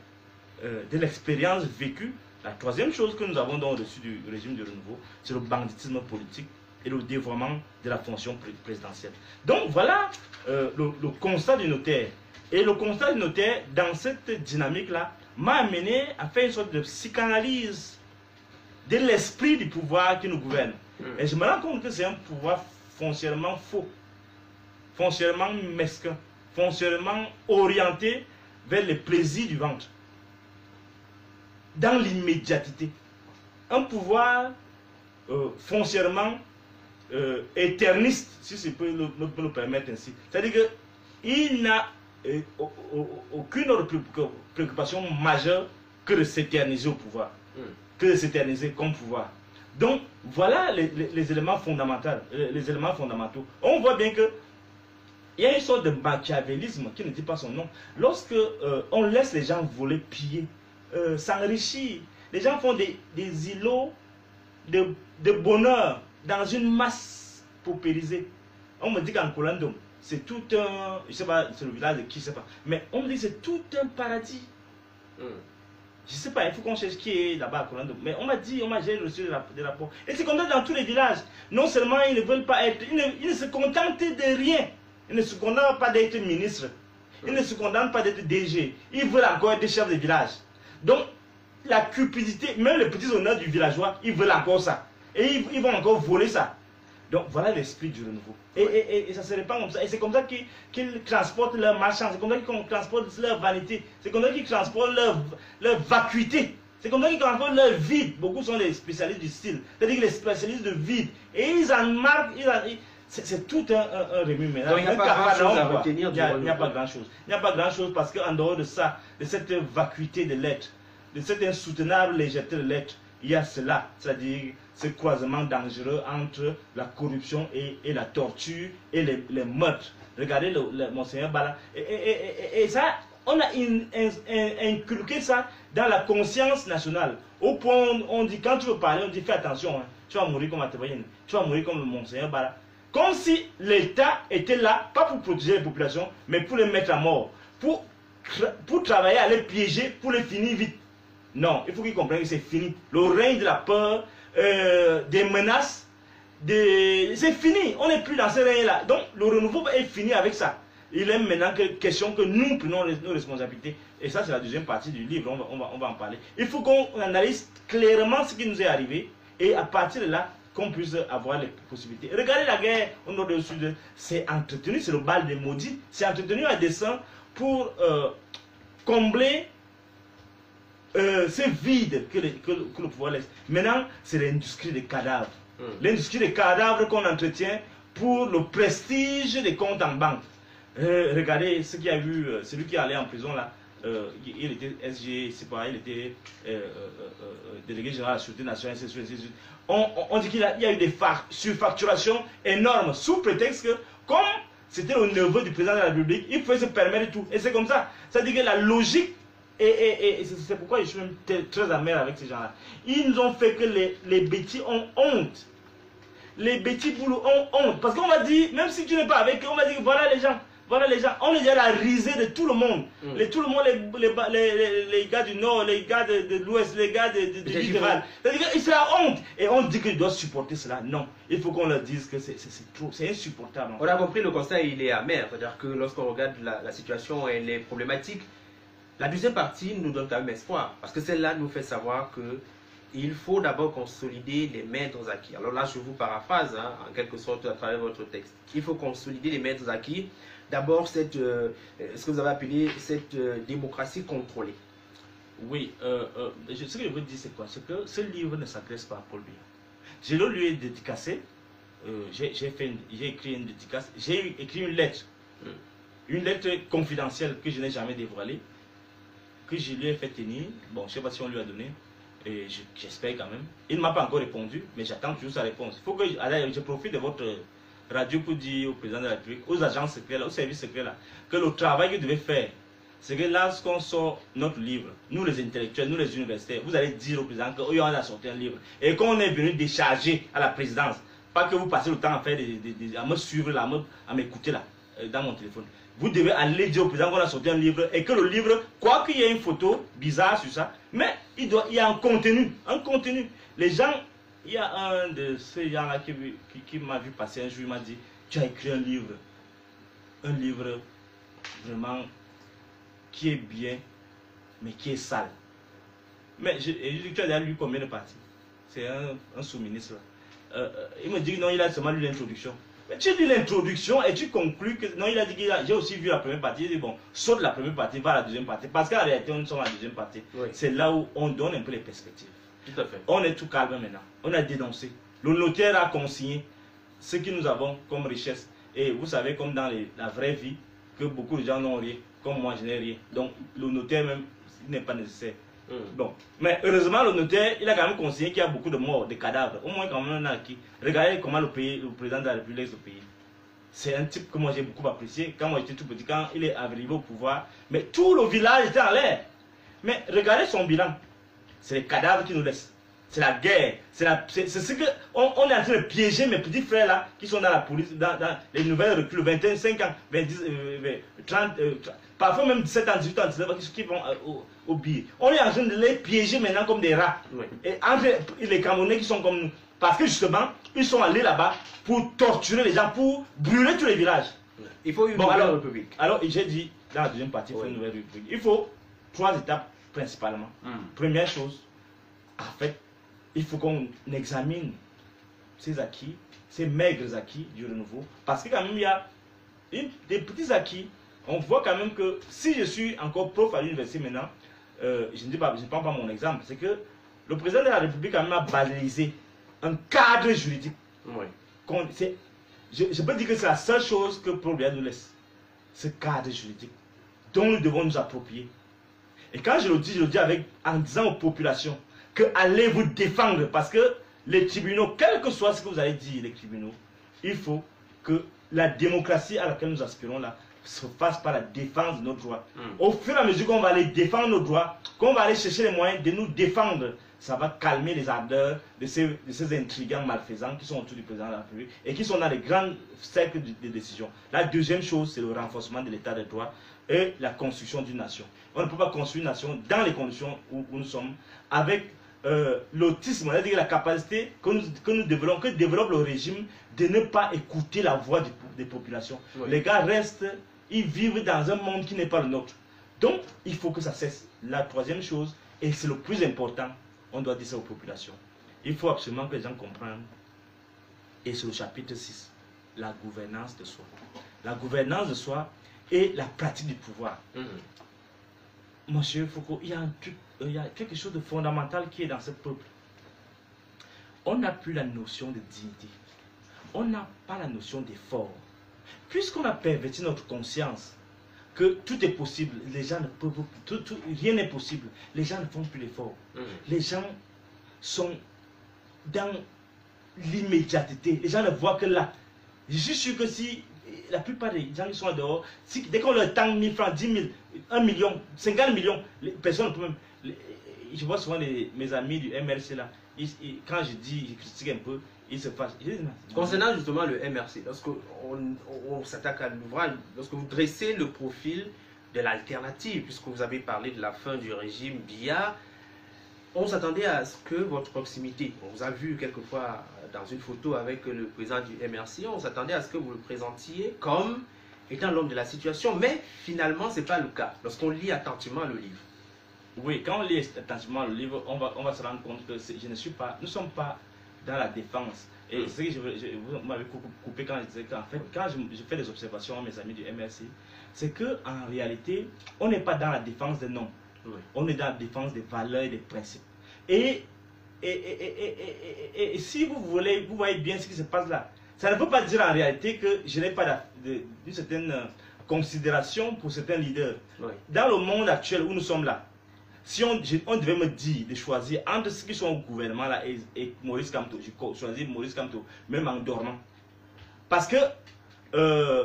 de l'expérience vécue, la troisième chose que nous avons donc reçu du régime de renouveau, c'est le banditisme politique et le dévoiement de la fonction présidentielle. Donc voilà le constat du notaire. Et le constat du notaire, dans cette dynamique-là, m'a amené à faire une sorte de psychanalyse de l'esprit du pouvoir qui nous gouverne. Et je me rends compte que c'est un pouvoir foncièrement faux, foncièrement mesquin, foncièrement orienté vers les plaisirs du ventre, dans l'immédiateté. Un pouvoir foncièrement éterniste, si je peux le permettre ainsi. C'est-à-dire qu'il n'a aucune autre préoccupation majeure que de s'éterniser au pouvoir, que de s'éterniser comme pouvoir. Donc, voilà les éléments fondamentaux. On voit bien que il y a une sorte de machiavélisme qui ne dit pas son nom. Lorsque on laisse les gens voler, piller, s'enrichir, les gens font des îlots de bonheur dans une masse paupérisée. On me dit qu'en Colandom, c'est tout un, je sais pas, c'est le village de qui, je sais pas, mais on me dit que c'est tout un paradis. Je ne sais pas, il faut qu'on cherche qui est là-bas à Kolando. Mais on m'a dit, j'ai reçu des rapports. Et c'est comme ça dans tous les villages. Non seulement ils ne veulent pas être, ils ne se contentent de rien. Ils ne se contentent pas d'être ministre. Ils ne se contentent pas d'être DG. Ils veulent encore être chefs de village. Donc, la cupidité, même les petits honneurs du villageois, ils veulent encore ça. Et ils vont encore voler ça. Donc, voilà l'esprit du renouveau. Et ça ne se répand comme ça. Et c'est comme ça qu'ils transportent leur marchand. C'est comme ça qu'ils transportent leur vanité. C'est comme ça qu'ils transportent leur vacuité. C'est comme ça qu'ils transportent leur vide. Beaucoup sont des spécialistes du style. C'est-à-dire les spécialistes de vide. Et ils en marquent. C'est tout un remue-ménage. Donc il n'y a pas grand-chose à retenir du renouveau. Il n'y a pas grand-chose. Il n'y a pas grand-chose parce qu'en dehors de ça, de cette vacuité de l'être, de cette insoutenable légèreté de l'être, il y a cela, c'est-à-dire ce croisement dangereux entre la corruption et la torture et les meurtres. Regardez Monseigneur Bala. Et ça, on a inculqué ça dans la conscience nationale. Au point où on dit, quand tu veux parler, on dit fais attention, hein, tu vas mourir comme Atebayene, tu vas mourir comme le Monseigneur Bala. Comme si l'État était là, pas pour protéger les populations, mais pour les mettre à mort, pour travailler à les piéger, pour les finir vite. Non, il faut qu'ils comprennent que c'est fini. Le règne de la peur, des menaces, c'est fini. On n'est plus dans ce règne-là. Donc, le renouveau est fini avec ça. Il est maintenant question que nous prenons nos responsabilités. Et ça, c'est la deuxième partie du livre. On va en parler. Il faut qu'on analyse clairement ce qui nous est arrivé. Et à partir de là, qu'on puisse avoir les possibilités. Regardez la guerre au nord et au sud. C'est entretenu, c'est le bal des maudits. C'est entretenu à dessein pour combler ce vide que le pouvoir laisse. Maintenant, c'est l'industrie des cadavres. L'industrie des cadavres qu'on entretient pour le prestige des comptes en banque. Regardez ce qu'il y a vu, celui qui est allé en prison là. Il était SG, c'est pas, il était délégué général de la Sûreté nationale, ainsi de suite. On dit qu'il y a eu des surfacturations énormes sous prétexte que, comme c'était le neveu du président de la République, il pouvait se permettre tout. Et c'est comme ça. C'est-à-dire que la logique, et c'est pourquoi je suis même très amer avec ces gens-là. Ils nous ont fait que les bêtis ont honte. Les bêtis boulot ont honte. Parce qu'on va dire, même si tu n'es pas avec eux, on va dire, voilà les gens. Voilà les gens, on est déjà la risée de tout le monde. Tout le monde, les gars du Nord, les gars de l'Ouest, les gars du littoral. C'est la honte. Et on dit qu'ils doivent supporter cela. Non, il faut qu'on leur dise que c'est trop, c'est insupportable. On a compris, le constat, il est amer. C'est-à-dire que lorsqu'on regarde la situation, elle est problématique. La deuxième partie nous donne quand même espoir. Parce que celle-là nous fait savoir que il faut d'abord consolider les maîtres acquis. Alors là, je vous paraphrase, hein, en quelque sorte, à travers votre texte. Il faut consolider les maîtres acquis. D'abord, ce que vous avez appelé cette démocratie contrôlée. Oui, ce que je veux dire, c'est quoi? C'est que ce livre ne s'adresse pas à Paul Biya. Je le lui ai dédicacé. J'ai écrit une dédicace. J'ai écrit une lettre. Une lettre confidentielle que je n'ai jamais dévoilée. Que je lui ai fait tenir. Bon, je ne sais pas si on lui a donné. Et j'espère quand même. Il ne m'a pas encore répondu, mais j'attends toujours sa réponse. Il faut que je profite de votre radio pour dire au président de la République, aux agents secrets, là, aux services secrets, là, que le travail que vous devez faire, c'est que lorsqu'on sort notre livre, nous les intellectuels, nous les universitaires, vous allez dire au président qu'on a sorti un livre et qu'on est venu décharger à la présidence. Pas que vous passez le temps à faire à me suivre, là, à m'écouter là, dans mon téléphone. Vous devez aller dire au président qu'on a sorti un livre et que le livre, quoi qu'il y ait une photo bizarre sur ça, mais il y a un contenu. Un contenu. Les gens, il y a un de ces gens-là qui m'a vu passer un jour, il m'a dit, tu as écrit un livre vraiment qui est bien, mais qui est sale. Mais je dis, tu as déjà lu combien de parties? C'est un sous-ministre là. Il me dit non, il a seulement lu l'introduction. Mais tu lis l'introduction et tu conclus que non, il a dit que j'ai aussi vu la première partie. Il dit bon, saute la première partie, va à la deuxième partie. Parce qu'en réalité, on est à la deuxième partie. Oui. C'est là où on donne un peu les perspectives. Tout à fait. On est tout calme maintenant. On a dénoncé. Le notaire a consigné ce que nous avons comme richesse. Et vous savez, comme dans la vraie vie, que beaucoup de gens n'ont rien, comme moi je n'ai rien. Donc le notaire même n'est pas nécessaire. Bon. Mais heureusement, le notaire, il a quand même consigné qu'il y a beaucoup de morts, de cadavres. Au moins, quand même, on a acquis. Regardez comment le président de la République se paye. C'est un type que moi j'ai beaucoup apprécié. Quand moi j'étais tout petit, quand il est arrivé au pouvoir, mais tout le village était en l'air. Mais regardez son bilan. C'est les cadavres qui nous laissent. c'est la guerre. C'est ce que on est en train de piéger mes petits frères là, qui sont dans la police, dans les nouvelles recrues, 21, 5 ans, 20, 30, parfois même 17 ans, 18 ans, 19 ans, qui vont au billet. On est en train de les piéger maintenant comme des rats. Oui. Et entre les Camerounais qui sont comme nous. Parce que justement, ils sont allés là-bas pour torturer les gens, pour brûler tous les villages. Il faut une nouvelle république. Alors, j'ai dit, dans la deuxième partie, il faut une nouvelle république. Il faut 3 étapes principalement. Première chose, en fait, il faut qu'on examine ces acquis, ces maigres acquis du renouveau. Parce que quand même, il y a des petits acquis. On voit quand même que si je suis encore prof à l'université maintenant, je ne prends pas mon exemple, c'est que le président de la République quand même a balisé un cadre juridique. Oui. Je peux dire que c'est la seule chose que Probia nous laisse. Ce cadre juridique dont nous devons nous approprier. Et quand je le dis en disant aux populations que allez vous défendre, parce que les tribunaux, quel que soit ce que vous allez dire, les tribunaux, il faut que la démocratie à laquelle nous aspirons là se fasse par la défense de nos droits. Au fur et à mesure qu'on va aller défendre nos droits, qu'on va aller chercher les moyens de nous défendre, ça va calmer les ardeurs de ces intrigants malfaisants qui sont autour du président de la République et qui sont dans les grands cercles de décision. La deuxième chose, c'est le renforcement de l'état de droit et la construction d'une nation. On ne peut pas construire une nation dans les conditions où nous sommes avec l'autisme, c'est-à-dire la capacité que développe le régime de ne pas écouter la voix des populations. Oui. Les gars restent, ils vivent dans un monde qui n'est pas le nôtre. Donc, il faut que ça cesse. La troisième chose, et c'est le plus important, on doit dire ça aux populations. Il faut absolument que les gens comprennent, et c'est le chapitre 6, la gouvernance de soi. La gouvernance de soi et la pratique du pouvoir. Monsieur Foucault, il y a quelque chose de fondamental qui est dans ce peuple. On n'a plus la notion de dignité. On n'a pas la notion d'effort. Puisqu'on a perverti notre conscience, que tout est possible, les gens ne peuvent, rien n'est possible, les gens ne font plus l'effort. Les gens sont dans l'immédiateté. Les gens ne voient que là. Je suis sûr que si la plupart des gens qui sont dehors, dès qu'on leur tend 1000 francs, 10 000, 1 million, 50 millions, les personnes ne peuvent même... Je vois souvent mes amis du MRC là, quand je critique un peu, ils se fâchent. Concernant justement le MRC, lorsqu'on s'attaque à l'ouvrage, lorsque vous dressez le profil de l'alternative, puisque vous avez parlé de la fin du régime Biya, on s'attendait à ce que votre proximité, on vous a vu quelquefois dans une photo avec le président du MRC, on s'attendait à ce que vous le présentiez comme étant l'homme de la situation, mais finalement ce n'est pas le cas, lorsqu'on lit attentivement le livre. Oui, quand on lit attentivement le livre, on va se rendre compte que nous ne sommes pas dans la défense. Et c'est ce que vous m'avez coupé quand je disais qu'en fait, quand je fais des observations à mes amis du MRC, c'est qu'en réalité, on n'est pas dans la défense des noms. Oui. On est dans la défense des valeurs et des principes. Et si vous voulez, vous voyez bien ce qui se passe là. Ça ne veut pas dire en réalité que je n'ai pas d'une certaine considération pour certains leaders. Oui. Dans le monde actuel où nous sommes là, si on devait me dire de choisir entre ceux qui sont au gouvernement là et Maurice Kamto, je choisis Maurice Kamto, même en dormant. Parce que,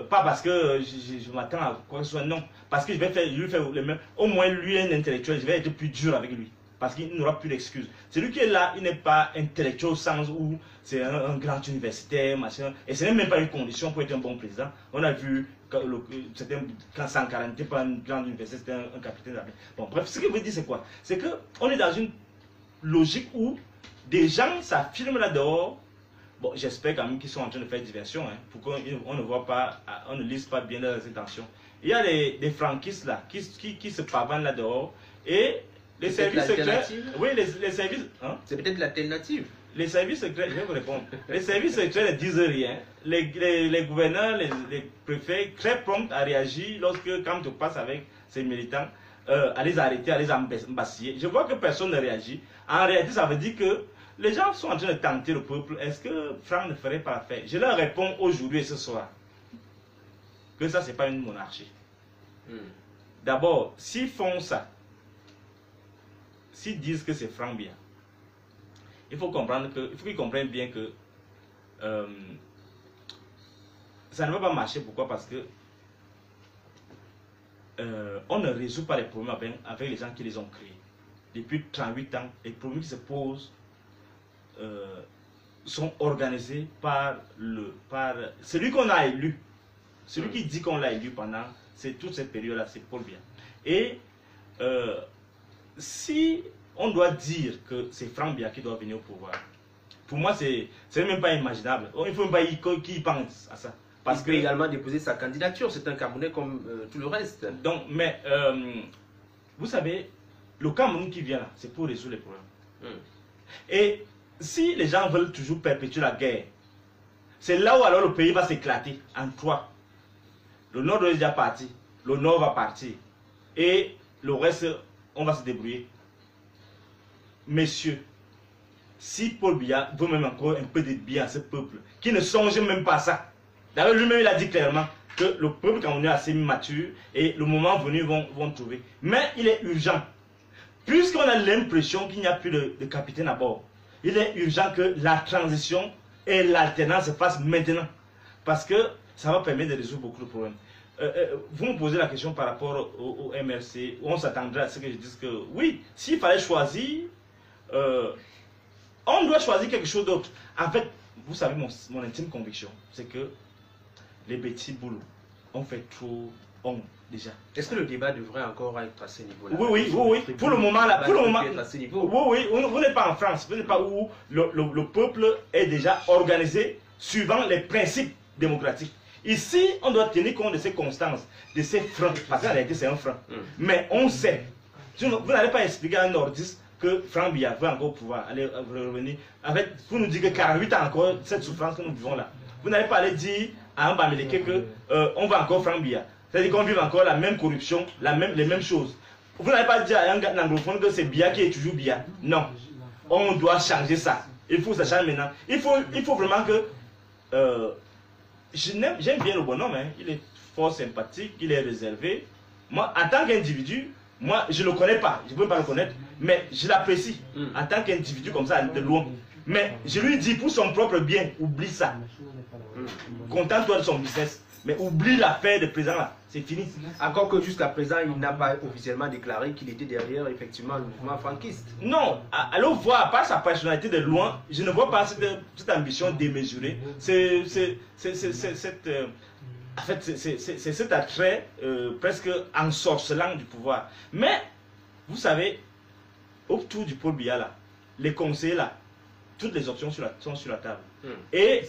pas parce que je m'attends à quoi que ce soit, non. Parce que je vais lui faire le même. Au moins, lui est un intellectuel, je vais être plus dur avec lui. Parce qu'il n'aura plus d'excuses. Celui qui est là, il n'est pas intellectuel au sens où c'est un grand universitaire, machin. Et ce n'est même pas une condition pour être un bon président. On a vu quand Sankara n'était pas une grande université, c'était un capitaine d'armée. Bon, bref, ce que je veux dire, c'est quoi? C'est qu'on est dans une logique où des gens s'affirment là dehors. Bon, j'espère quand même qu'ils sont en train de faire diversion, hein, pour qu'on ne voit pas, on ne lise pas bien leurs intentions. Il y a des franquistes là, qui se pavanent là dehors, et les services secrets. Oui, les services. Hein? C'est peut-être l'alternative. Les services secrets, je vais vous répondre. Les services secrets ne disent rien. Les gouverneurs, les préfets, très prompts à réagir lorsque, quand on passe avec ces militants, à les arrêter, à les embastiller. Je vois que personne ne réagit. En réalité, ça veut dire que les gens sont en train de tenter le peuple. Est-ce que Franck ne ferait pas l'affaire? Je leur réponds aujourd'hui et ce soir que ça, ce n'est pas une monarchie. D'abord, s'ils font ça, s'ils disent que c'est Franck Biya, il faut qu'ils comprennent bien que ça ne va pas marcher. Pourquoi? Parce que on ne résout pas les problèmes avec les gens qui les ont créés. Depuis 38 ans, les problèmes qui se posent sont organisés par celui qu'on a élu. Celui qui dit qu'on l'a élu pendant toute cette période-là, c'est Paul Biya. Et si on doit dire que c'est Franck Biya qui doit venir au pouvoir, pour moi, c'est même pas imaginable. Il ne faut même pas qu'il pense à ça. Parce qu'il peut également déposer sa candidature. C'est un Camerounais comme tout le reste. Donc, mais vous savez, le Cameroun qui vient là, c'est pour résoudre les problèmes. Et si les gens veulent toujours perpétuer la guerre, c'est là où alors le pays va s'éclater en trois. Le nord est déjà parti, le nord va partir. Et le reste, on va se débrouiller. Messieurs, si Paul Biya veut même encore un peu de bien à ce peuple, qui ne songe même pas à ça. D'ailleurs, lui-même, il a dit clairement que le peuple camerounais est assez mature et le moment venu, vont trouver. Mais il est urgent. Puisqu'on a l'impression qu'il n'y a plus de capitaine à bord, il est urgent que la transition et l'alternance se fassent maintenant. Parce que ça va permettre de résoudre beaucoup de problèmes. Vous me posez la question par rapport au MRC, où on s'attendrait à ce que je dise que oui, s'il fallait choisir, on doit choisir quelque chose d'autre. En fait, vous savez, mon intime conviction, c'est que les petits boulots ont fait trop honte déjà. Est-ce que le débat devrait encore être à ce niveau-là? Oui. Pour le moment, là, vous n'êtes pas en France, vous n'êtes pas où le peuple est déjà organisé suivant les principes démocratiques. Ici, on doit tenir compte de ces constances, de ces freins, parce qu'en réalité, c'est un frein. Mais on sait, vous n'allez pas expliquer à un nordiste que Franck Biya veut encore pouvoir aller revenir avec, vous nous dites que 48 ans encore, cette souffrance que nous vivons là. Vous n'allez pas aller dire à un Bamileke que on va encore Franck Biya. C'est-à-dire qu'on vive encore la même corruption, les mêmes choses. Vous n'allez pas dire à un anglophone que c'est Biya qui est toujours Biya. Non. On doit changer ça. Il faut que ça change maintenant. Il faut vraiment que... j'aime bien le bonhomme, hein. Il est fort sympathique, il est réservé. Moi, en tant qu'individu, moi, je ne le connais pas, je ne peux pas le connaître, mais je l'apprécie en tant qu'individu comme ça, de loin. Mais je lui dis, pour son propre bien, oublie ça. Contente-toi de son business, mais oublie l'affaire de présent là, c'est fini. Encore que jusqu'à présent, il n'a pas officiellement déclaré qu'il était derrière effectivement le mouvement franquiste. Non, allons voir, par sa personnalité de loin, je ne vois pas cette ambition démesurée. C'est cet attrait presque ensorcelant du pouvoir. Mais, vous savez, autour du Paul Biya là, les conseillers là, toutes les options sont sur la table. Et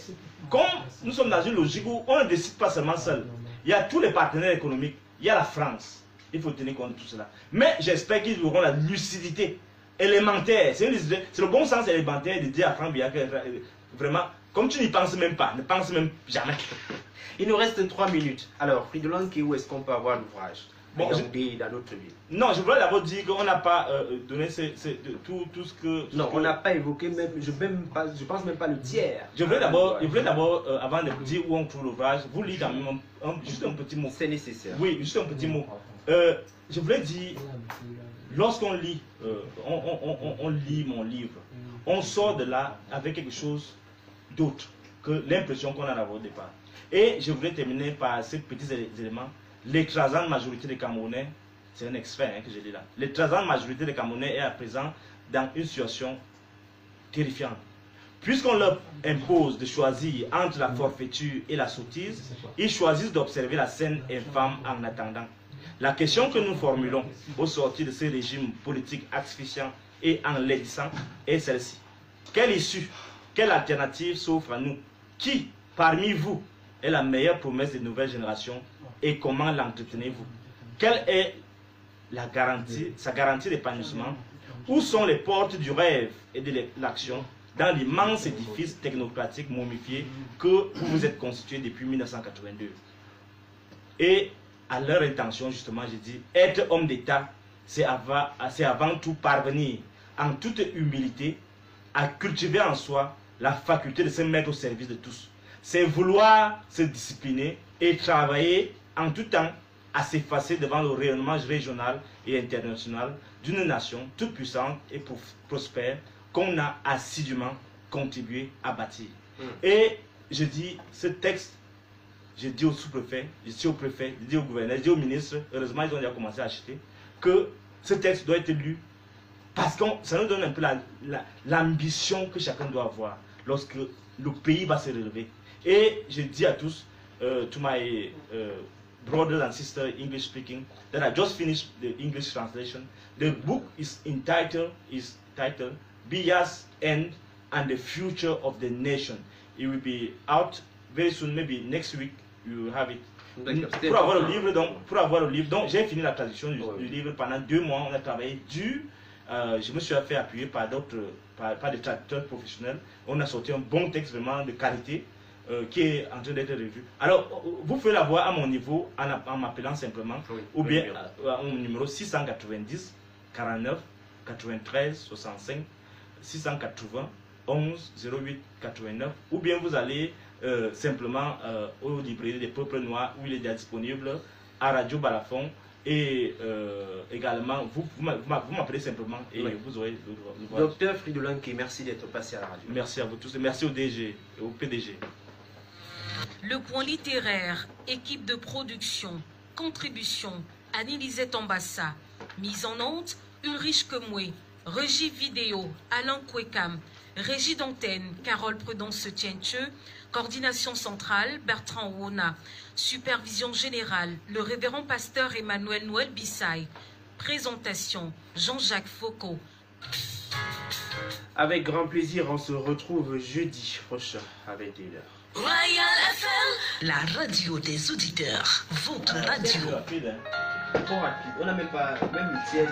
comme nous sommes dans une logique où on ne décide pas seulement seul, il y a tous les partenaires économiques, il y a la France, il faut tenir compte de tout cela. Mais j'espère qu'ils auront la lucidité élémentaire, c'est le bon sens élémentaire de dire à Franck Biya que vraiment, comme tu n'y penses même pas, ne pense même jamais. Il nous reste 3 minutes. Alors, Fridolin, où est-ce qu'on peut avoir l'ouvrage? Bon, dans notre ville. Non, je voulais d'abord dire qu'on n'a pas donné tout ce que... Non, on n'a pas évoqué, même, je pense même pas le tiers. Je voulais d'abord, avant de dire où on trouve l'ouvrage, vous lire quand même juste un petit mot. C'est nécessaire. Oui, juste un petit mot. Je voulais dire, lorsqu'on lit, on lit mon livre, on sort de là avec quelque chose d'autre que l'impression qu'on a d'abord au départ. Et je voulais terminer par ces petits éléments. L'écrasante majorité des Camerounais, c'est un extrait que je lis là, l'écrasante majorité des Camerounais est à présent dans une situation terrifiante. Puisqu'on leur impose de choisir entre la forfaiture et la sottise, ils choisissent d'observer la scène infâme en attendant. La question que nous formulons au sortir de ces régimes politiques asphyxiants et enlaidissants est celle-ci. Quelle issue, quelle alternative s'offre à nous? Qui, parmi vous, est la meilleure promesse des nouvelles générations et comment l'entretenez-vous? Quelle est sa garantie d'épanouissement? Où sont les portes du rêve et de l'action dans l'immense édifice technocratique momifié que vous vous êtes constitué depuis 1982? Et à leur intention, justement, je dis, être homme d'État, c'est avant tout parvenir en toute humilité à cultiver en soi la faculté de se mettre au service de tous. C'est vouloir se discipliner et travailler en tout temps à s'effacer devant le rayonnement régional et international d'une nation toute puissante et prospère qu'on a assidûment contribué à bâtir. Et je dis, ce texte, je dis au sous-préfet, je dis au préfet, je dis au gouverneur, je dis au ministre, heureusement ils ont déjà commencé à acheter, que ce texte doit être lu Parce que ça nous donne un peu l'ambition que chacun doit avoir lorsque le pays va se relever. Et je dis à tous, to my brothers and sisters English speaking, that I just finished the English translation. The book is titled Biya's End and the Future of the Nation. It will be out very soon, maybe next week you will have it. Pour avoir le livre, donc j'ai fini la traduction du livre pendant 2 mois. On a travaillé dur. Je me suis fait appuyer par des traducteurs professionnels. On a sorti un bon texte vraiment de qualité qui est en train d'être revu. Alors, vous pouvez l'avoir à mon niveau en m'appelant simplement, ou bien au numéro 690 49 93 65 680 11 08 89, ou bien vous allez simplement au librairie des peuples noirs où il est déjà disponible, à Radio Balafon, et également vous m'appelez simplement et vous aurez le Docteur Fridolin, merci d'être passé à la radio. Merci à vous tous et merci au DG et au PDG. Le Point littéraire, équipe de production, contribution, Annie-Lisette Ambassa, mise en onde, Ulrich Kemoué, régie vidéo, Alain Kwekam, régie d'antenne, Carole Prudence-Tiencheux, coordination centrale, Bertrand Wona, supervision générale, le révérend pasteur Emmanuel Noël Bissaï, présentation, Jean-Jacques Foucault. Avec grand plaisir, on se retrouve jeudi prochain à 21h. Royal FM, la radio des auditeurs, votre radio. Trop rapide, on n'a même pas, même le tiers.